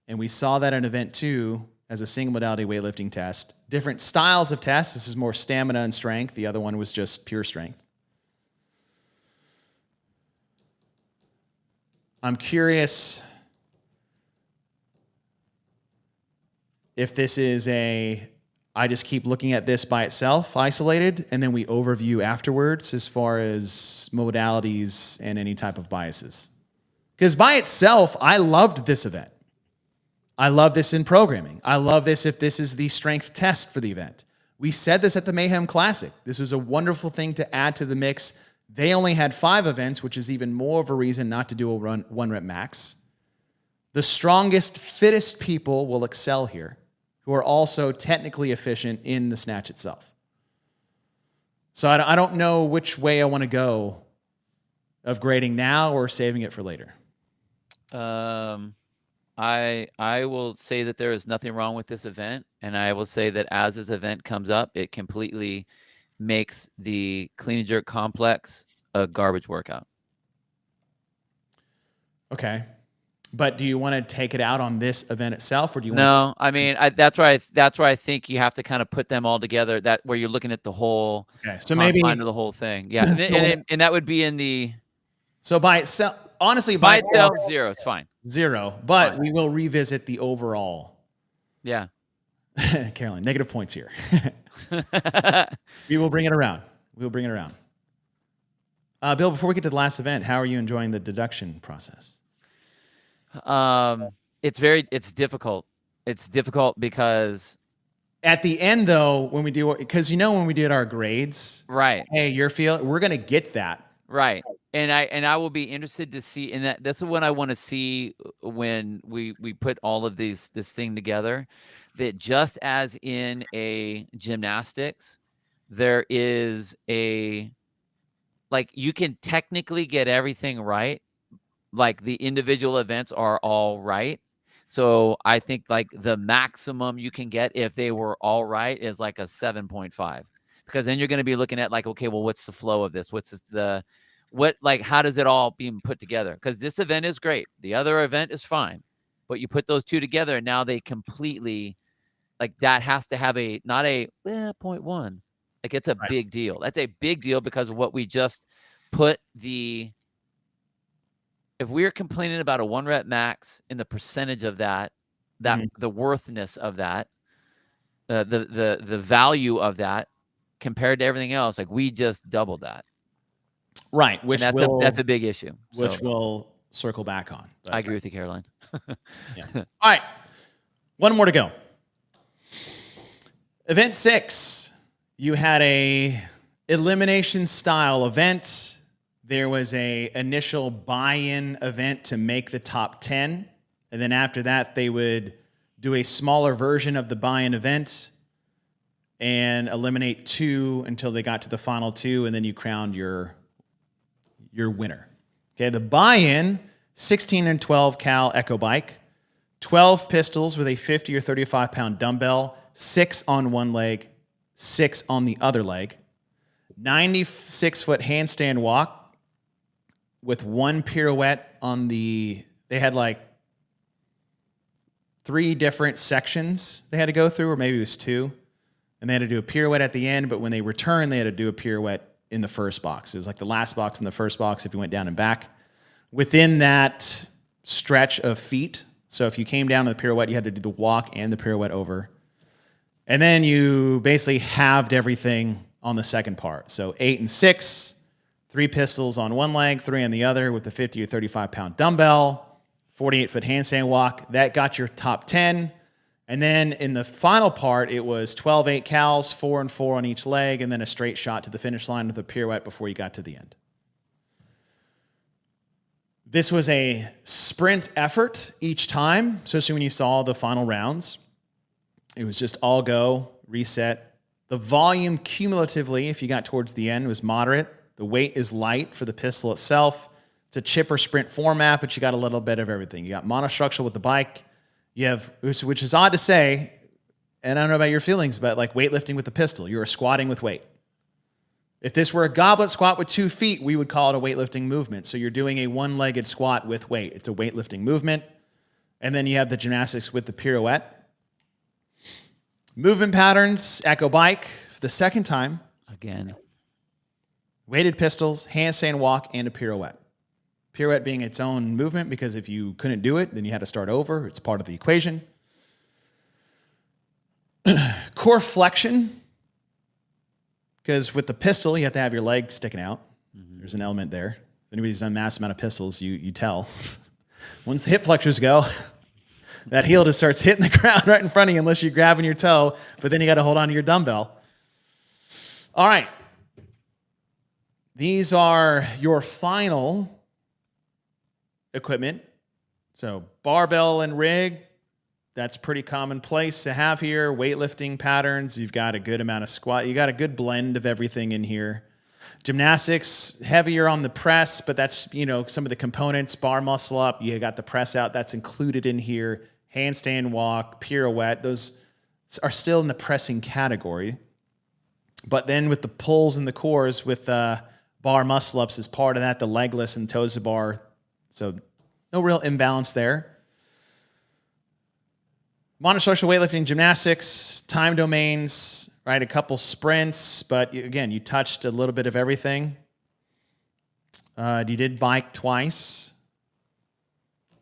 And we saw that in event 2 as a single modality weightlifting test. Different styles of tests. This is more stamina and strength. The other one was just pure strength. I'm curious if this is I just keep looking at this by itself, isolated, and then we overview afterwards as far as modalities and any type of biases. Because by itself, I loved this event. I love this in programming. I love this if this is the strength test for the event. We said this at the Mayhem Classic. This was a wonderful thing to add to the mix. They only had 5 events, which is even more of a reason not to do a 1-rep max. The strongest, fittest people will excel here, who are also technically efficient in the snatch itself. So I don't know which way I want to go of grading now or saving it for later. I will say that there is nothing wrong with this event, and I will say that as this event comes up, it completely makes the clean and jerk complex a garbage workout. Okay. But do you want to take it out on this event itself, or do you want No, I mean, that's where I think you have to kind of put them all together, that where you're looking at the whole, okay, so maybe the whole thing. Yeah. and that would be in the, so by itself, honestly, by itself, 0, it's fine. 0, but we will revisit the overall. Yeah. Caroline, negative points here. We will bring it around. We'll bring it around. Bill, before we get to the last event, how are you enjoying the deduction process? It's difficult. It's difficult because at the end, though, when we do, because when we did our grades, right? Hey, we're going to get that Right. And I will be interested to see, and that's what I want to see when we put all of this thing together, that just as in a gymnastics, there is like, you can technically get everything right. Like, the individual events are all right. So I think like the maximum you can get if they were all right is like a 7.5, because then you're going to be looking at like, okay, well, what's the flow of this? Like, how does it all being put together? Because this event is great. The other event is fine. But you put those two together and now they completely, like, that has to have not a 0.1. Like, it's a big deal. That's a big deal because of what we just put if we're complaining about a 1 rep max and the percentage of that, the worthness of that, the value of that compared to everything else, like, we just doubled that. Right. That's a big issue. Which we'll circle back on. I agree with you, Caroline. Yeah. All right. One more to go. Event 6, you had a elimination style event. There was a initial buy-in event to make the top 10. And then after that, they would do a smaller version of the buy-in event and eliminate 2 until they got to the final 2. And then you crowned your winner. Okay. The buy-in, 16 and 12 cal Echo Bike, 12 pistols with a 50 or 35 pound dumbbell, 6 on one leg, 6 on the other leg, 96-foot handstand walk, with 1 pirouette on they had like 3 different sections they had to go through, or maybe it was 2. And they had to do a pirouette at the end, but when they returned, they had to do a pirouette in the first box. It was like the last box in the first box if you went down and back. Within that stretch of feet, so if you came down to the pirouette, you had to do the walk and the pirouette over. And then you basically halved everything on the second part. So 8 and 6, 3 pistols on one leg, 3 on the other with the 50 or 35 pound dumbbell, 48-foot handstand walk. That got your top 10. And then in the final part, it was 12 8 cals, 4 and 4 on each leg, and then a straight shot to the finish line with a pirouette before you got to the end. This was a sprint effort each time, especially when you saw the final rounds. It was just all go, reset. The volume cumulatively, if you got towards the end, was moderate. The weight is light for the pistol itself. It's a chip or sprint format, but you got a little bit of everything. You got monostructural with the bike. You have, which is odd to say, and I don't know about your feelings, but like weightlifting with the pistol. You're squatting with weight. If this were a goblet squat with 2 feet, we would call it a weightlifting movement. So you're doing a one-legged squat with weight. It's a weightlifting movement. And then you have the gymnastics with the pirouette. Movement patterns, Echo Bike, for the second time. Again. Weighted pistols, handstand walk, and a pirouette. Pirouette being its own movement because if you couldn't do it, then you had to start over. It's part of the equation. Core flexion, because with the pistol, you have to have your leg sticking out. Mm-hmm. There's an element there. If anybody's done mass amount of pistols, you tell. Once the hip flexors go, that heel just starts hitting the ground right in front of you unless you're grabbing your toe, but then you got to hold on to your dumbbell. All right. These are your final equipment. So barbell and rig, that's pretty commonplace to have here. Weightlifting patterns, you've got a good amount of squat. You got a good blend of everything in here. Gymnastics, heavier on the press, but that's, some of the components, bar muscle up, you got the press out, that's included in here. Handstand walk, pirouette, those are still in the pressing category. But then with the pulls and the cores with bar muscle ups as part of that, the legless and toes to bar. So no real imbalance there. Monostructural weightlifting, gymnastics, time domains, right? A couple sprints, but again, you touched a little bit of everything. You did bike twice.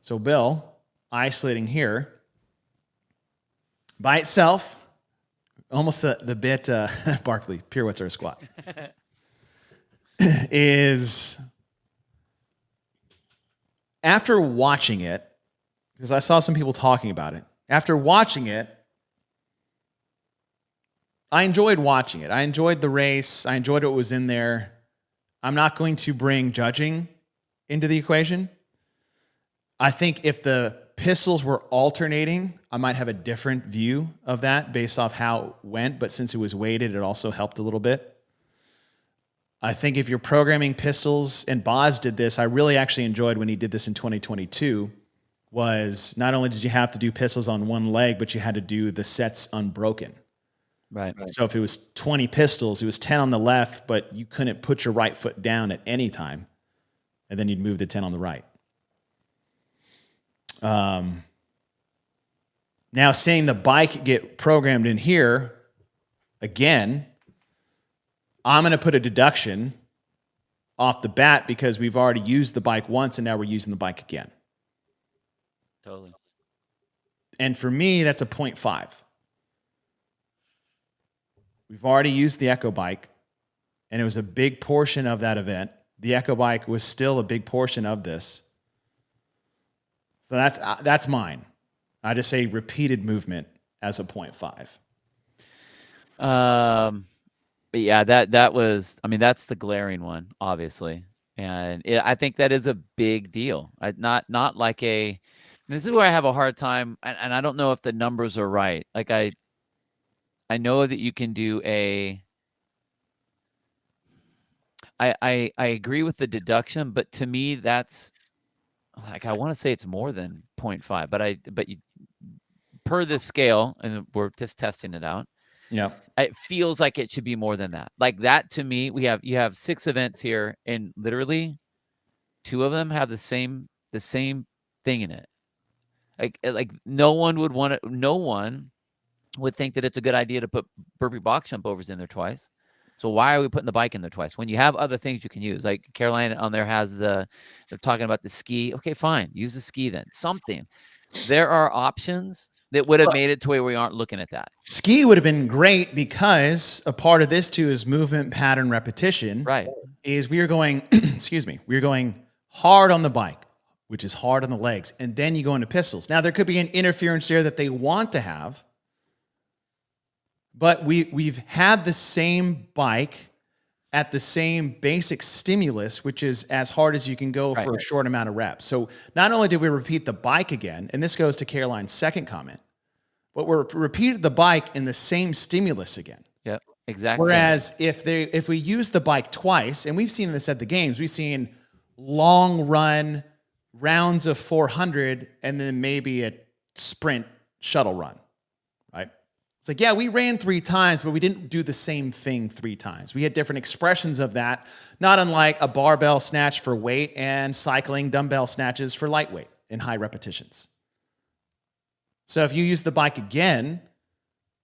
So Bill, isolating here. By itself, almost the bit, Barkley, pirouettes or a squat. Is after watching it, because I saw some people talking about it, after watching it, I enjoyed watching it. I enjoyed the race. I enjoyed what was in there. I'm not going to bring judging into the equation. I think if the pistols were alternating, I might have a different view of that based off how it went. But since it was weighted, it also helped a little bit. I think if you're programming pistols, and Boz did this, I really actually enjoyed when he did this in 2022, was not only did you have to do pistols on one leg, but you had to do the sets unbroken. Right. So if it was 20 pistols, it was 10 on the left, but you couldn't put your right foot down at any time. And then you'd move to 10 on the right. Now seeing the bike get programmed in here, again, I'm going to put a deduction off the bat because we've already used the bike once and now we're using the bike again. Totally. And for me, that's a 0.5. We've already used the Echo bike, and it was a big portion of that event. The Echo bike was still a big portion of this. So that's mine. I just say repeated movement as a 0.5. But yeah, that was, I mean, that's the glaring one, obviously. And I think that is a big deal. Not like this is where I have a hard time, and I don't know if the numbers are right. Like I know that you can do I agree with the deduction, but to me, that's like, I want to say it's more than 0.5, but per this scale, and we're just testing it out. Yeah. It feels like it should be more than that. Like that to me, you have 6 events here, and literally 2 of them have the same thing in it. Like no one would think that it's a good idea to put burpee box jump overs in there twice. So why are we putting the bike in there twice when you have other things you can use? Like Caroline on there has they're talking about the ski. Okay, fine. Use the ski then. Something. There are options that would have made it to where we aren't looking at that. Ski would have been great because a part of this too is movement pattern repetition. Right. Is we are going, we are going hard on the bike, which is hard on the legs, and then you go into pistols. Now there could be an interference there that they want to have, but we've had the same bike at the same basic stimulus, which is as hard as you can go for a short amount of reps. So not only did we repeat the bike again, and this goes to Caroline's second comment, but we repeated the bike in the same stimulus again. Yep, exactly. Whereas if we use the bike twice, and we've seen this at the games, we've seen long run rounds of 400 and then maybe a sprint shuttle run, right? It's like, yeah, we ran 3 times, but we didn't do the same thing 3 times. We had different expressions of that, not unlike a barbell snatch for weight and cycling dumbbell snatches for lightweight in high repetitions. So if you use the bike again,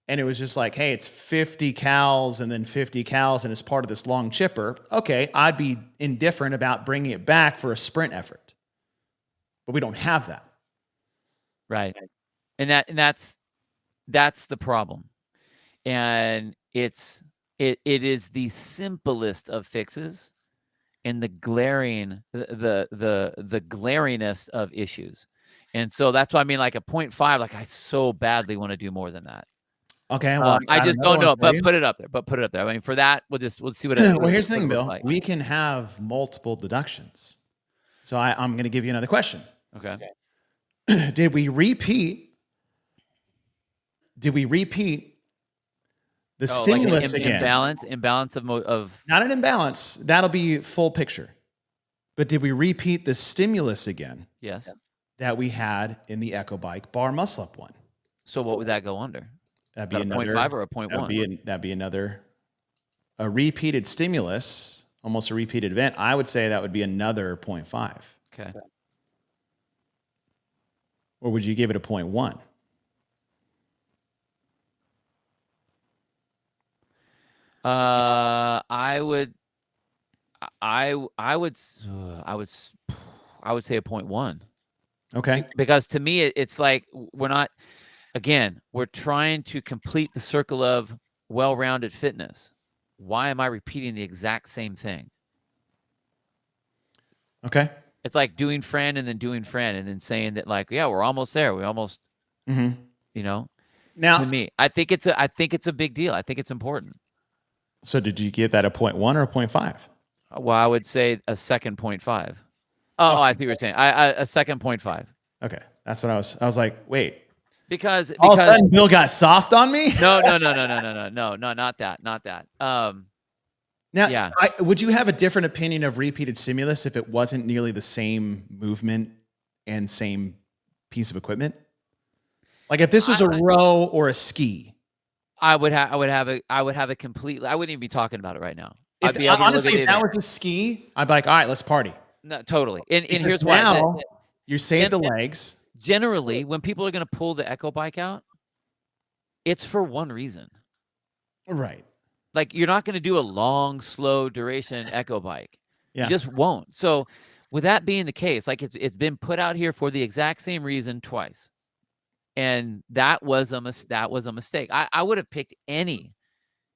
and it was just like, hey, it's 50 cals and then 50 cals and it's part of this long chipper, okay, I'd be indifferent about bringing it back for a sprint effort. But we don't have that. Right. And that's the problem. And it is the simplest of fixes and the glaringest of issues. And so that's why I mean, like a 0.5, like I so badly want to do more than that. Okay, well, I just don't know, but put it up there. I mean, for that, we'll see what it well, here's the thing, Bill. Like. We can have multiple deductions. So I'm going to give you another question. Okay. Did we repeat the stimulus like again? Imbalance of not an imbalance. That'll be full picture. But did we repeat the stimulus again? Yes. That we had in the Echo Bike bar muscle up one. So what would that go under? That'd be another 0.5 or a 0.1. That'd be another a repeated stimulus, almost a repeated event. I would say that would be another 0.5. Okay. Or would you give it a 0.1? I would say a 0.1. Okay. Because to me, it's like we're trying to complete the circle of well-rounded fitness. Why am I repeating the exact same thing? Okay. It's like doing friend and then saying that like, yeah, we're almost there. We almost, Now, to me, I think it's a big deal. I think it's important. So did you give that a 0.1 or a 0.5? Well, I would say a second 0.5. Oh, I see what you're saying. A second 0.5. Okay, that's what I was like, wait. Because all of a sudden Bill got soft on me? No, not that. Now, yeah. Would you have a different opinion of repeated stimulus if it wasn't nearly the same movement and same piece of equipment? Like if this was a row or a ski, I would have a completely. I wouldn't even be talking about it right now. Honestly, if that was a ski, I'd be like, all right, let's party. No, totally. And here's why. You save the legs. Generally, when people are going to pull the Echo bike out, it's for one reason. Right. Like you're not going to do a long, slow duration Echo bike. Yeah. You just won't. So with that being the case, like it's been put out here for the exact same reason twice. And that was a mistake. I would have picked any.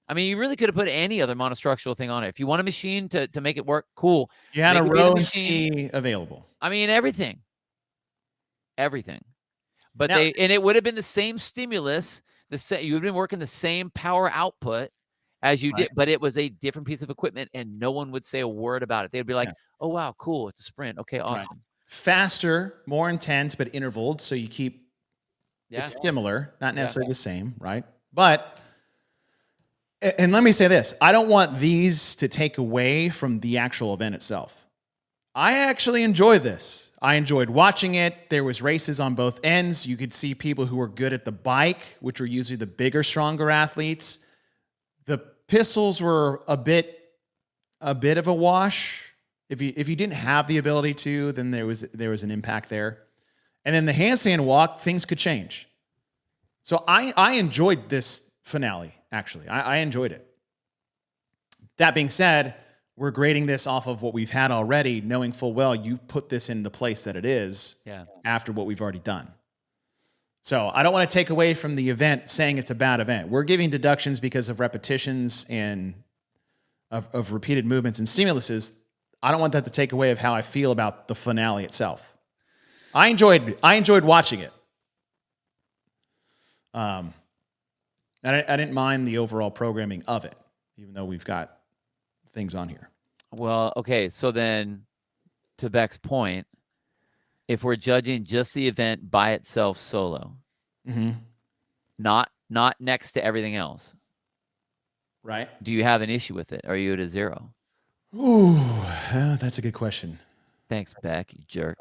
I mean, you really could have put any other monostructural thing on it. If you want a machine to make it work, cool. You had a row and ski available. I mean, everything. But now, it would have been the same stimulus. You would have been working the same power output as you did, but it was a different piece of equipment, and no one would say a word about it. They'd be like, "Oh wow, cool, it's a sprint. Okay, awesome." Right. Faster, more intense, but intervaled, so you keep. It's similar, not necessarily the same, right? But, and let me say this, I don't want these to take away from the actual event itself. I actually enjoyed this. I enjoyed watching it. There was races on both ends. You could see people who were good at the bike, which were usually the bigger, stronger athletes. The pistols were a bit of a wash. If you didn't have the ability to, then there was an impact there. And then the handstand walk, things could change. So I enjoyed this finale, actually. I enjoyed it. That being said, we're grading this off of what we've had already, knowing full well you've put this in the place that it is after what we've already done. So I don't want to take away from the event saying it's a bad event. We're giving deductions because of repetitions and of repeated movements and stimuluses. I don't want that to take away of how I feel about the finale itself. I enjoyed watching it. I didn't mind the overall programming of it, even though we've got things on here. Well, okay, so then to Beck's point, if we're judging just the event by itself solo, not next to everything else, right? Do you have an issue with it? Are you at a 0? Ooh, that's a good question. Thanks, Beck, you jerk.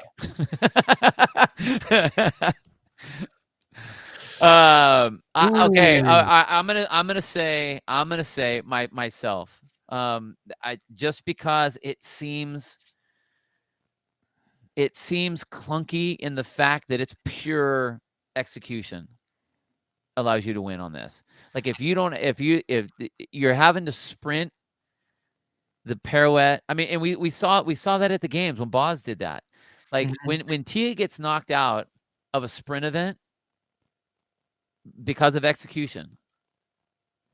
I'm gonna say myself. Just because it seems clunky in the fact that it's pure execution allows you to win on this. Like if you're having to sprint the pirouette, I mean, and we saw that at the games when Boz did that. Like when Tia gets knocked out of a sprint event because of execution,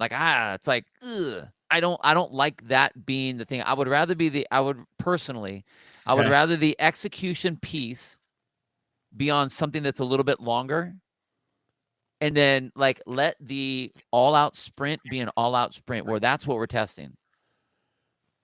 like it's like, ugh. I don't like that being the thing. I would rather rather the execution piece be on something that's a little bit longer, and then like let the all-out sprint be an all-out sprint where that's what we're testing.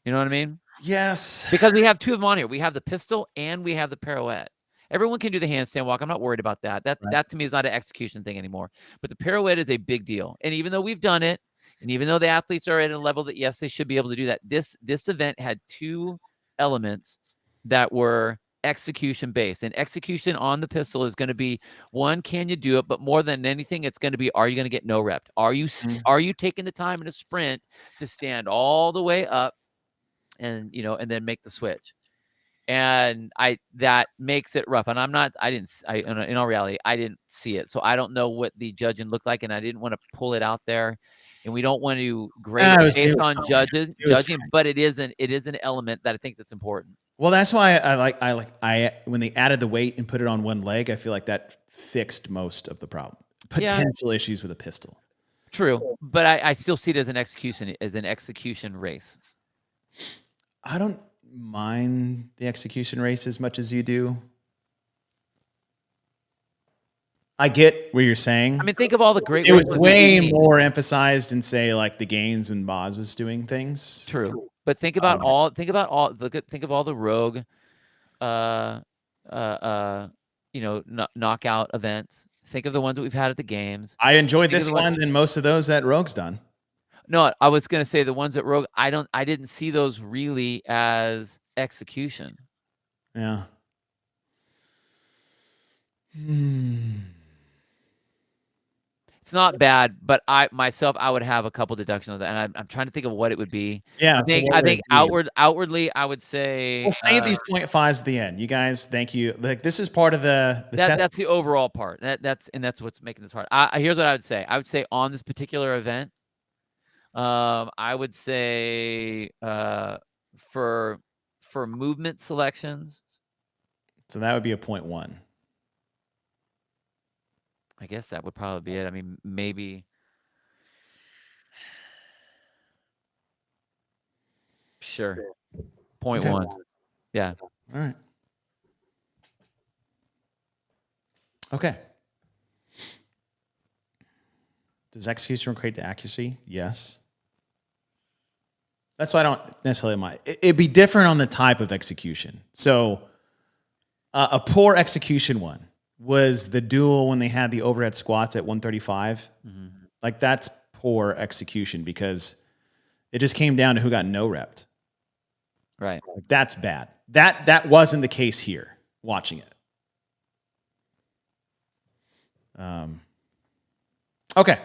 You know what I mean? Yes. Because we have two of them on here. We have the pistol and we have the pirouette. Everyone can do the handstand walk. I'm not worried about that. That to me is not an execution thing anymore. But the pirouette is a big deal. And even though we've done it, and even though the athletes are at a level that, yes, they should be able to do that, this event had two elements that were execution based. And execution on the pistol is going to be, one, can you do it? But more than anything, it's going to be, are you going to get no rep? Are you taking the time in a sprint to stand all the way up and then make the switch? And that makes it rough. And in all reality, I didn't see it. So I don't know what the judging looked like, and I didn't want to pull it out there. And we don't want to grade it based on judging, but it is an element that I think that's important. Well, that's why I when they added the weight and put it on one leg, I feel like that fixed most of the problem. Potential issues with a pistol. True, but I still see it as an execution race. I don't mind the execution race as much as you do. I get what you're saying. I mean, think of all the great. It was way more emphasized in, say, like the games when Boz was doing things. True. But think about all think of all the rogue knockout events. Think of the ones that we've had at the games. I enjoyed this one than most of those that Rogue's done. No, I was going to say the ones at Rogue, I didn't see those really as execution. Yeah. It's not bad, but I would have a couple deductions of that, and I'm trying to think of what it would be. Yeah, I think outwardly, I would say we'll save these 0.5s at the end. You guys, thank you. Like, this is part of the test. That's the overall part. That's what's making this hard. Here's what I would say. I would say on this particular event, I would say for movement selections. So that would be a 0.1. I guess that would probably be it. I mean, maybe. Sure. 0.1. Yeah. All right. Okay. Does execution equate to accuracy? Yes. That's why I don't necessarily mind. It'd be different on the type of execution. So a poor execution one was the duel when they had the overhead squats at 135. Mm-hmm. Like, that's poor execution because it just came down to who got no repped. Right. Like, that's bad. That wasn't the case here, watching it. Okay.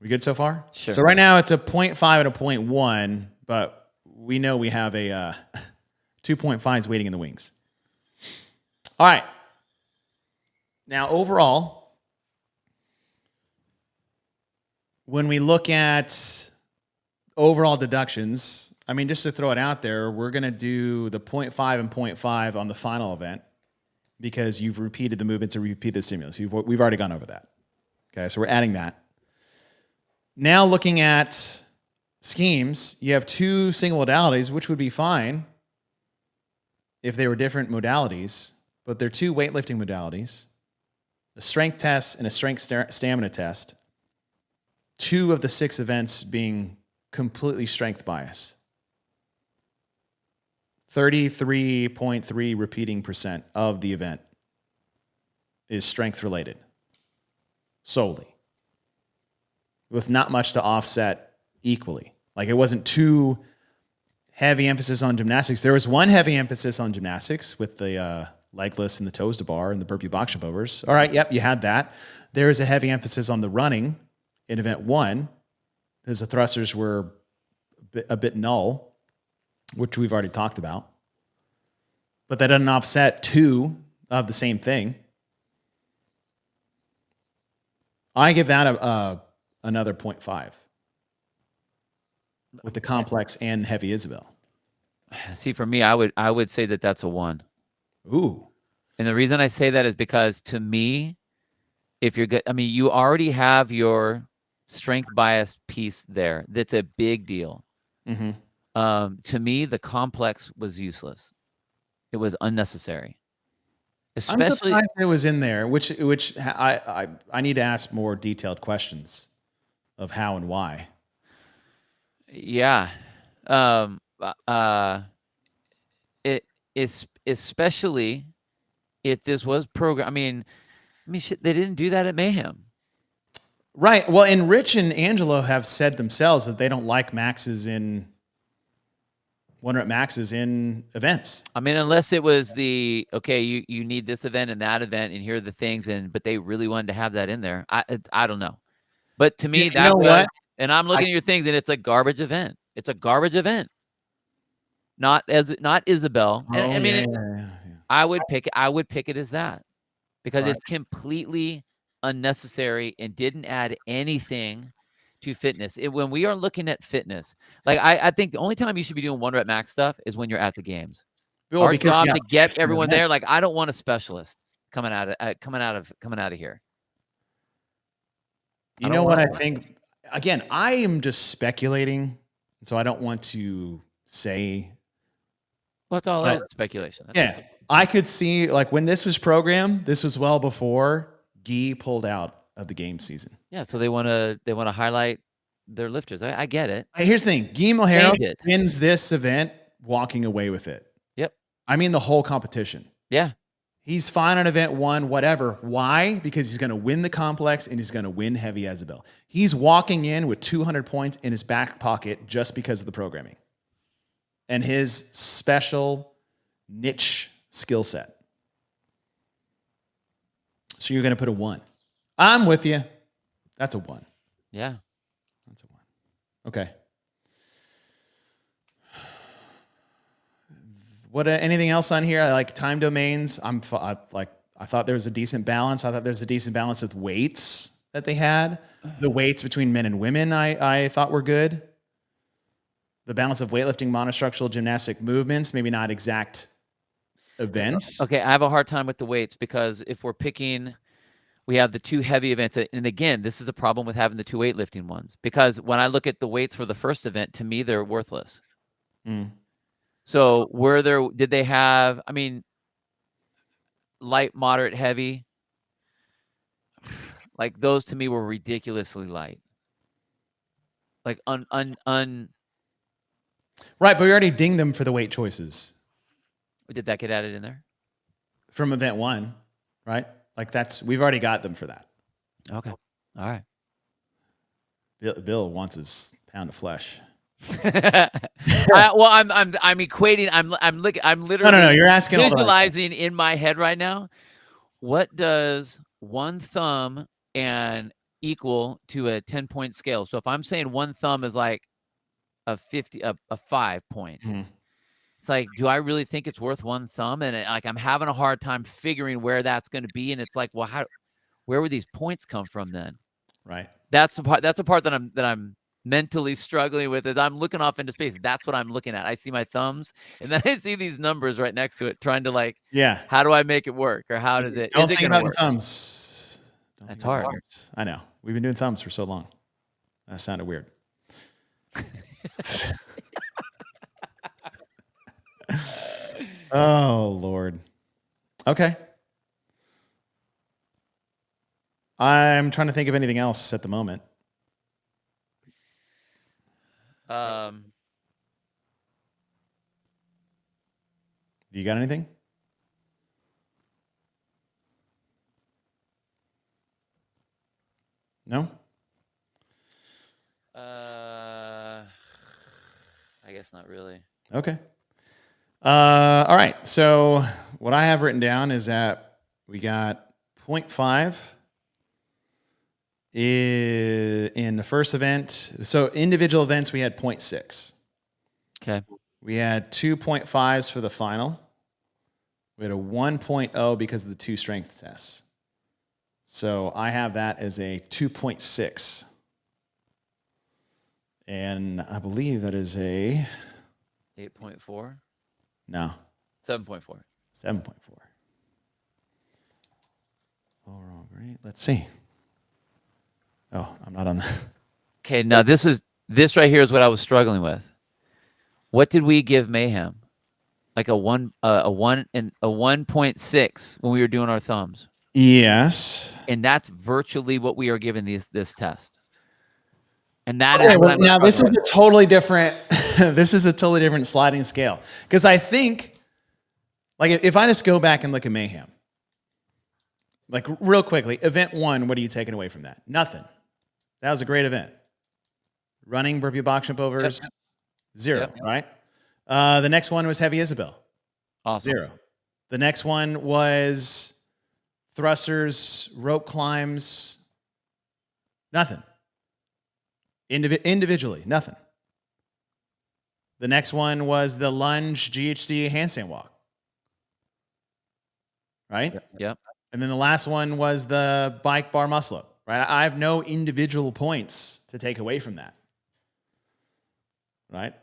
We good so far? Sure. So right now it's a 0.5 and a 0.1, but we know we have a 2.5s waiting in the wings. All right. Now, overall, when we look at overall deductions, I mean, just to throw it out there, we're going to do the 0.5 and 0.5 on the final event because you've repeated the movements and repeated the stimulus. We've already gone over that. Okay, so we're adding that. Now looking at schemes, you have two single modalities, which would be fine if they were different modalities, but they're two weightlifting modalities, a strength test and a strength stamina test, 2 of the 6 events being completely strength biased. 33.3 repeating percent of the event is strength related solely, with not much to offset equally. Like, it wasn't too heavy emphasis on gymnastics. There was one heavy emphasis on gymnastics with the legless and the toes to bar and the burpee box jump overs. All right, yep, you had that. There is a heavy emphasis on the running in event 1 because the thrusters were a bit null, which we've already talked about. But that doesn't offset 2 of the same thing. I give that another 0.5 with the complex and heavy Isabel. See, for me, I would say that that's a 1. Ooh. And the reason I say that is because, to me, if you're good, I mean, you already have your strength bias piece there. That's a big deal. Mm-hmm. To me, the complex was useless. It was unnecessary. Especially, I'm surprised it was in there, which I need to ask more detailed questions of how and why. Yeah. It is, especially if this was program. I mean, shit, they didn't do that at Mayhem. Right. Well, and Rich and Angelo have said themselves that they don't like maxes in 1-rep maxes in events. I mean, unless it was you need this event and that event, and here are the things, but they really wanted to have that in there. I don't know. But to me, what? And I'm looking at your things, and it's a garbage event. It's a garbage event. Not Isabel. Oh, and, I mean, yeah. I would pick it as that because it's completely unnecessary and didn't add anything to fitness. When we are looking at fitness, like I think the only time you should be doing 1-rep max stuff is when you're at the games. Our job to get everyone there. Like, I don't want a specialist coming out of here. You know what I think? Again, I am just speculating, so I don't want to say. Well, it's all speculation. That's I could see, like, when this was programmed, this was well before Guy pulled out of the game season. Yeah, so they want to highlight they're lifters. I get it. Here's the thing. Guillermo O'Hara wins this event walking away with it. Yep. I mean the whole competition. Yeah. He's fine on event 1, whatever. Why? Because he's going to win the complex and he's going to win heavy Isabel. He's walking in with 200 points in his back pocket just because of the programming and his special niche skill set. So you're going to put a 1. I'm with you. That's a 1. Yeah. That's a 1. Okay. What anything else on here? I like time domains. I thought there was a decent balance. I thought there was a decent balance with weights that they had. The weights between men and women I thought were good. The balance of weightlifting, monostructural gymnastic movements, maybe not exact events. Okay, I have a hard time with the weights because if we're picking, we have the 2 heavy events. And again, this is a problem with having the 2 weightlifting ones because when I look at the weights for the first event, to me, they're worthless. So did they have, I mean, light, moderate, heavy? Like those to me were ridiculously light. Like Right, but we already dinged them for the weight choices. Did that get added in there? From event 1, right? Like we've already got them for that. Okay. All right. Bill wants his pound of flesh. I'm equating. I'm literally. No. You're asking. Visualizing in my head right now. What does 1 thumb and equal to a 10-point scale? So if I'm saying 1 thumb is like a 5 point, it's like, do I really think it's worth 1 thumb? And I'm having a hard time figuring where that's going to be. And it's like, well, where would these points come from then? Right. That's the part. That's the part that I'm mentally struggling with. Is I'm looking off into space. That's what I'm looking at. I see my thumbs, and then I see these numbers right next to it, trying to how do I make it work, or how does it? Don't think about the thumbs. That's hard. I know. We've been doing thumbs for so long. That sounded weird. Oh Lord. Okay. I'm trying to think of anything else at the moment. Do you got anything? No? I guess not really. Okay. All right. So what I have written down is that we got 0.5 in the first event. So individual events, we had 0.6. Okay. We had 2.5s for the final. We had a 1.0 because of the 2 strength tests. So I have that as a 2.6. And I believe that is a 8.4. No. 7.4. 7.4. All wrong, right? Let's see. Oh, I'm not on that. Okay, now this right here is what I was struggling with. What did we give Mayhem? Like a 1.6 when we were doing our thumbs. Yes. And that's virtually what we are giving this test. And that now this is a totally different this is a totally different sliding scale. Because I think, if I just go back and look at Mayhem, real quickly, event 1, what are you taking away from that? Nothing. That was a great event. Running, burpee, box jump overs, 0, right? The next one was heavy Isabel. Awesome. 0. The next one was thrusters, rope climbs, nothing. Individually, nothing. The next one was the lunge, GHD, handstand walk. Right? Yep. And then the last one was the bike bar muscle up. Right? I have no individual points to take away from that. Right?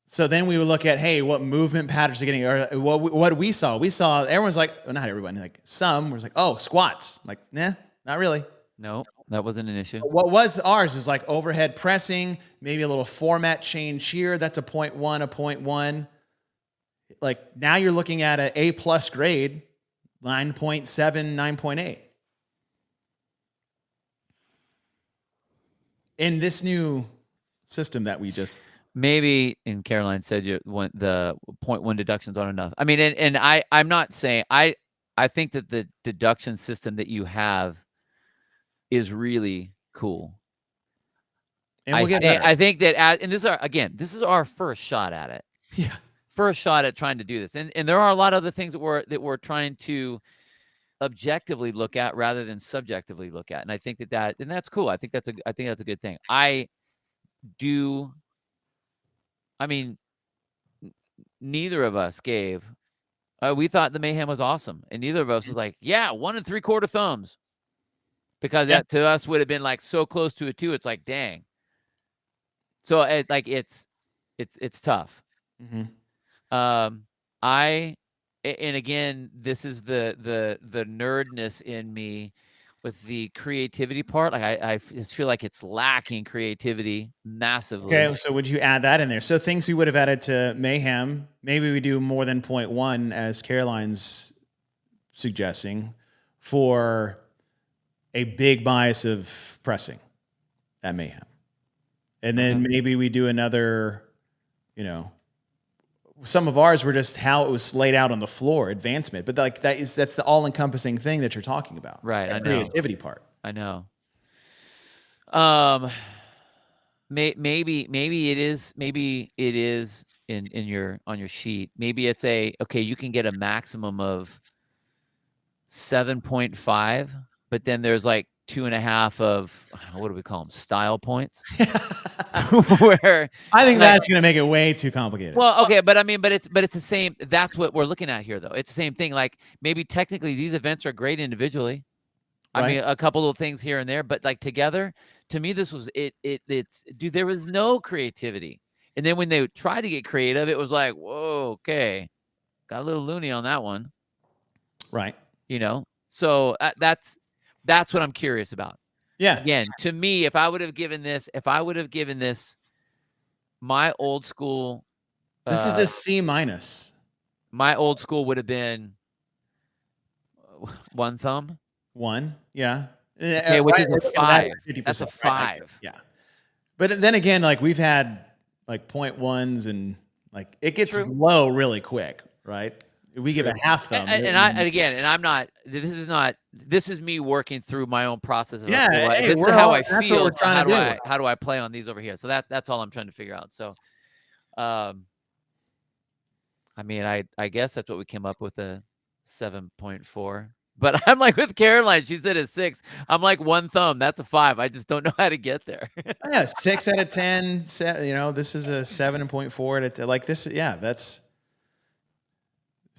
So then we would look at, hey, what movement patterns are getting, or what we saw. We saw, everyone's like, well, not everyone, some was like, oh, squats. I'm like, nah, not really. No, that wasn't an issue. What was ours is overhead pressing, maybe a little format change here. That's a 0.1, a 0.1. Now you're looking at an A+ grade, 9.7, 9.8. in this new system that we just maybe. And Caroline said the 0.1 deductions aren't enough. I mean, and I'm not saying I think that the deduction system that you have is really cool. And we'll get better. I think that and this is our first shot at it. Yeah. First shot at trying to do this. And there are a lot of other things that we're trying to objectively look at rather than subjectively look at. And I think that's cool. I think that's a good thing. I mean, neither of us gave. We thought the Mayhem was awesome, and neither of us was like, yeah, 1 3/4 thumbs, because that to us would have been like so close to a 2. It's like, dang. So it's tough. Mm-hmm. And again, this is the nerdness in me with the creativity part. Like I just feel like it's lacking creativity massively. Okay, so would you add that in there? So things we would have added to Mayhem, maybe we do more than 0.1, as Caroline's suggesting, for a big bias of pressing at Mayhem. And then maybe we do another, some of ours were just how it was laid out on the floor, advancement. But like that's the all-encompassing thing that you're talking about. Right, I know. Creativity part. I know. Maybe it is on your sheet. Maybe it's you can get a maximum of 7.5, but then there's like 2.5 of, what do we call them? Style points. Where I think that's going to make it way too complicated. Well, okay, but I mean, but it's the same. That's what we're looking at here, though. It's the same thing. Like maybe technically these events are great individually. Right. I mean, a couple of things here and there, but like together, to me, this was it's dude. There was no creativity, and then when they tried to get creative, it was like, whoa, okay, got a little loony on that one, right? So that's what I'm curious about. Yeah. Again, to me, if I would have given this my old school, this is a C-. My old school would have been 1 thumb. 1, yeah. Okay, which is a 5. That's a 5. Right? Yeah. But then again, like we've had like 0.1s and like it gets low really quick, right? We give a half thumb. I'm not. This is me working through my own process. Yeah, this is how I feel. How do I play on these over here? So that's all I'm trying to figure out. So, I mean, I guess that's what we came up with, a 7.4. But I'm like with Caroline, she said a 6. I'm like 1 thumb. That's a 5. I just don't know how to get there. Yeah, 6 out of 10. This is a 7.4. It's like this. Yeah, that's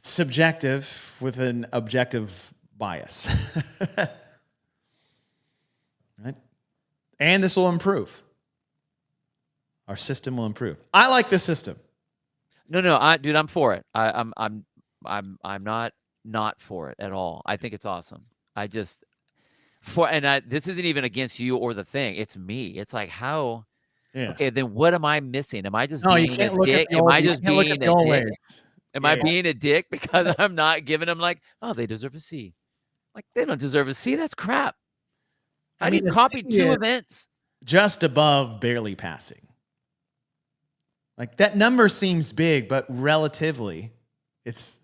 subjective with an objective bias. Right? And this will improve. Our system will improve. I like this system. No, dude, I'm for it. I'm not for it at all. I think it's awesome. This isn't even against you or the thing. It's me. It's like, how? Yeah. Okay, then what am I missing? Am I just being a dick? Am I just being a dick? Am I being a dick because I'm not giving them like, oh, they deserve a C? Like, they don't deserve a C. That's crap. How do you copy 2 events? Just above barely passing. Like that number seems big, but relatively, it's,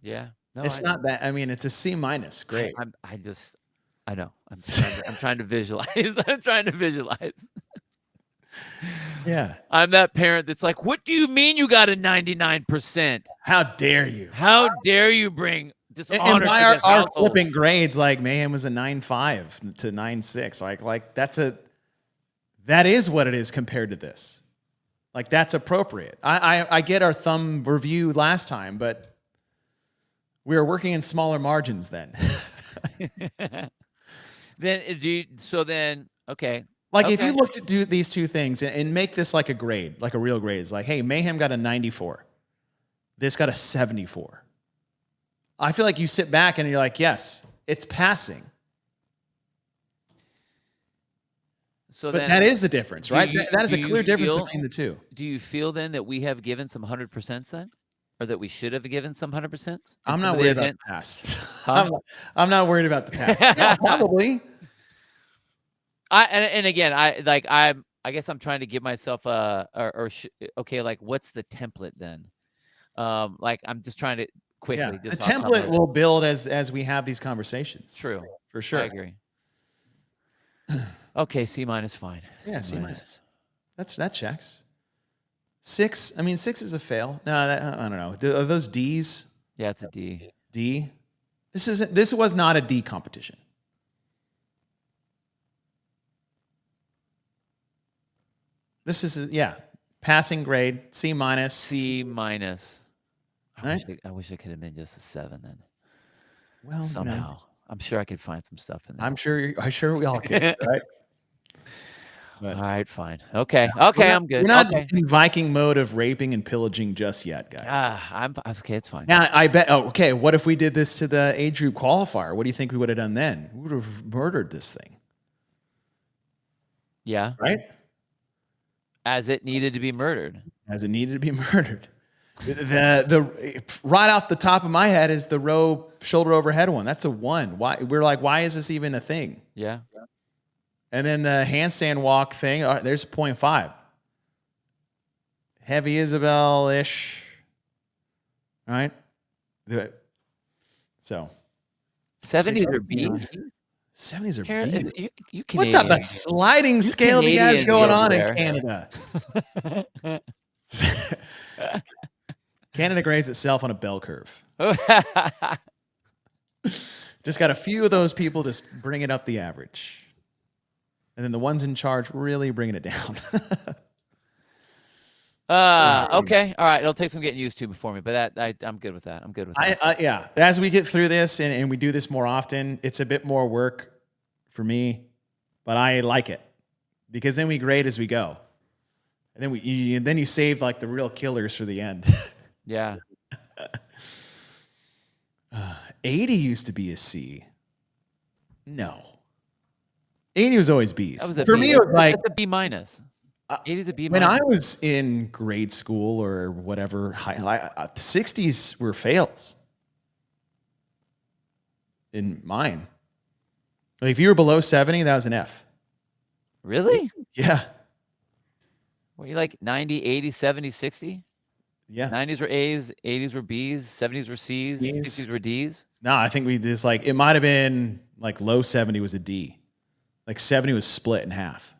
Yeah. No, it's not that. I mean, it's a C-. Great. I know. I'm trying to visualize. I'm trying to visualize. Yeah. I'm that parent that's like, what do you mean you got a 99%? How dare you? How dare you bring dishonor and by to our flipping grades, like Mayhem was a 9.5 to 9.6. Like that is what it is compared to this. Like that's appropriate. I get our thumb review last time, but we were working in smaller margins then. Okay. Like if you look to do these 2 things and make this like a grade, like a real grade, it's like, hey, Mayhem got a 94. This got a 74. I feel like you sit back and you're like, yes, it's passing. But that is the difference, right? That is a clear difference between the 2. Do you feel then that we have given some 100% then? Or that we should have given some 100%? I'm not worried about the past. I'm not worried about the past. Yeah, probably. Again, I guess I'm trying to give myself okay, like what's the template then? Like I'm just trying to quickly. The template will build as we have these conversations. True, for sure. I agree. Okay, C- fine. Yeah, C-. That checks. 6. I mean, 6 is a fail. No, I don't know. Are those D's? Yeah, it's a D. D. This was not a D competition. This is passing grade C-. C-. Right? I wish it could have been just a 7 then. Well, somehow, I'm sure I could find some stuff in there. I'm sure we all could, right? But, all right, fine. Okay, I'm good. We're not in Viking mode of raping and pillaging just yet, guys. I'm okay. It's fine. Now, I bet. Oh, okay. What if we did this to the age group qualifier? What do you think we would have done then? We would have murdered this thing. Yeah. Right. As it needed to be murdered. As it needed to be murdered. The right off the top of my head is the row shoulder overhead one. That's a 1. Why we're like, why is this even a thing? Yeah. And then the handstand walk thing, there's 0.5. Heavy Isabel-ish. All right. So 70s are B's. 70s are B's. You what type of sliding scale do you guys going on in Canada? Canada grades itself on a bell curve. Just got a few of those people just bringing up the average. And then the ones in charge really bringing it down. Okay. All right. It'll take some getting used to before me, but I'm good with that. I'm good with that. Yeah. As we get through this and we do this more often, it's a bit more work for me, but I like it because then we grade as we go. And then you save like the real killers for the end. Yeah. 80 used to be a C. No. 80 was always B's. For me, it was like a B-. 80 is a B-. When I was in grade school or whatever, the 60s were fails. In mine. Like if you were below 70, that was an F. Really? Yeah. Were you like 90, 80, 70, 60? Yeah. 90s were A's, 80s were B's, 70s were C's, 60s were D's? No, I think we just like, it might have been like low 70 was a D. Like 70 was split in half.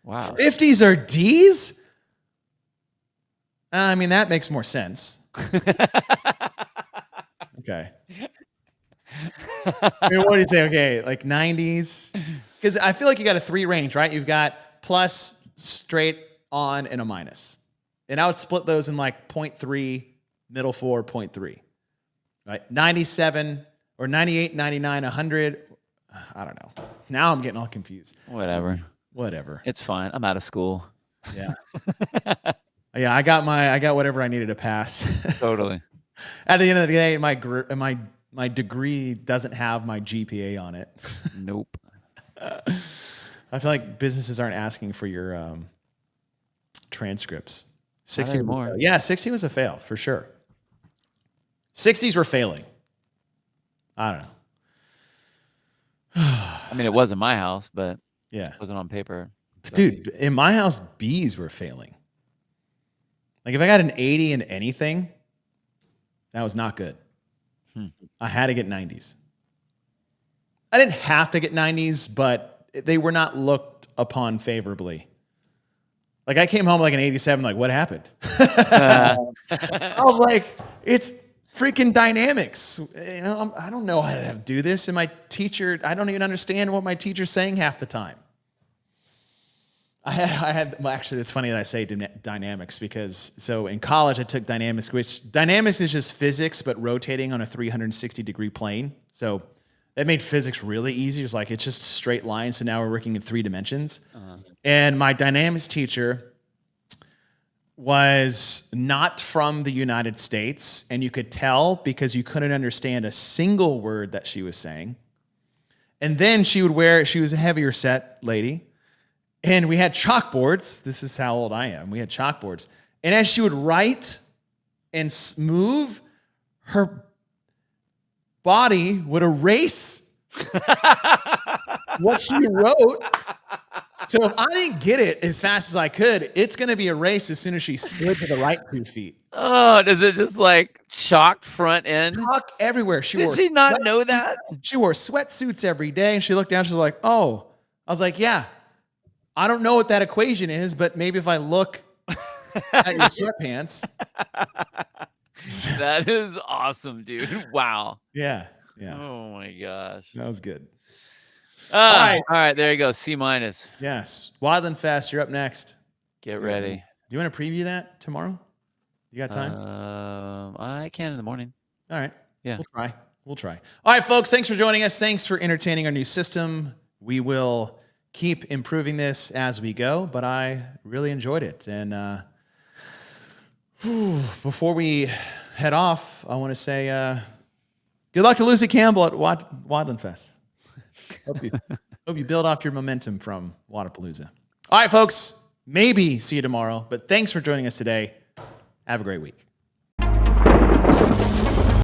Wow. 50s are D's? I mean, that makes more sense. Okay. I mean, what do you say? Okay, like 90s? Because I feel like you got a 3 range, right? You've got plus, straight on, and a minus. And I would split those in like 0.3, middle 4, 0.3. Right? 97 or 98, 99, 100. I don't know. Now I'm getting all confused. Whatever. It's fine. I'm out of school. Yeah. Yeah, I got whatever I needed to pass. Totally. At the end of the day, my degree doesn't have my GPA on it. Nope. I feel like businesses aren't asking for your transcripts. 60 more. Yeah, 60 was a fail for sure. 60s were failing. I don't know. I mean, it was in my house, but yeah, it wasn't on paper. So. Dude, in my house, B's were failing. Like if I got an 80 in anything, that was not good. I had to get 90s. I didn't have to get 90s, but they were not looked upon favorably. Like I came home like an 87, like what happened? I was like, it's freaking dynamics. You know, I don't know how to do this. And my teacher, I don't even understand what my teacher's saying half the time. Actually, it's funny that I say dynamics because so in college I took dynamics, which dynamics is just physics, but rotating on a 360-degree plane. So that made physics really easy. It's like, it's just straight lines. So now we're working in 3 dimensions. And my dynamics teacher was not from the United States. And you could tell because you couldn't understand a single word that she was saying. And then she was a heavier set lady. And we had chalkboards. This is how old I am. We had chalkboards. And as she would write and move, her body would erase what she wrote. So if I didn't get it as fast as I could, it's going to be a race as soon as she slid to the right 2 feet. Oh, does it just like chalked front end? Chalk everywhere. Did she not know that? She wore sweatsuits every day, and she looked down. She's like, "Oh." I was like, "Yeah, I don't know what that equation is, but maybe if I look at your sweatpants." That is awesome, dude. Wow. Yeah. Oh my gosh. That was good. All right. There you go. C-. Yes. Wildland Fest. You're up next. Get ready. Do you want to preview that tomorrow? You got time? I can in the morning. All right. Yeah. We'll try. All right, folks. Thanks for joining us. Thanks for entertaining our new system. We will keep improving this as we go, but I really enjoyed it. And before we head off, I want to say good luck to Lucy Campbell at Wildland Fest. Hope you build off your momentum from Wadapalooza. All right, folks. Maybe see you tomorrow, but thanks for joining us today. Have a great week.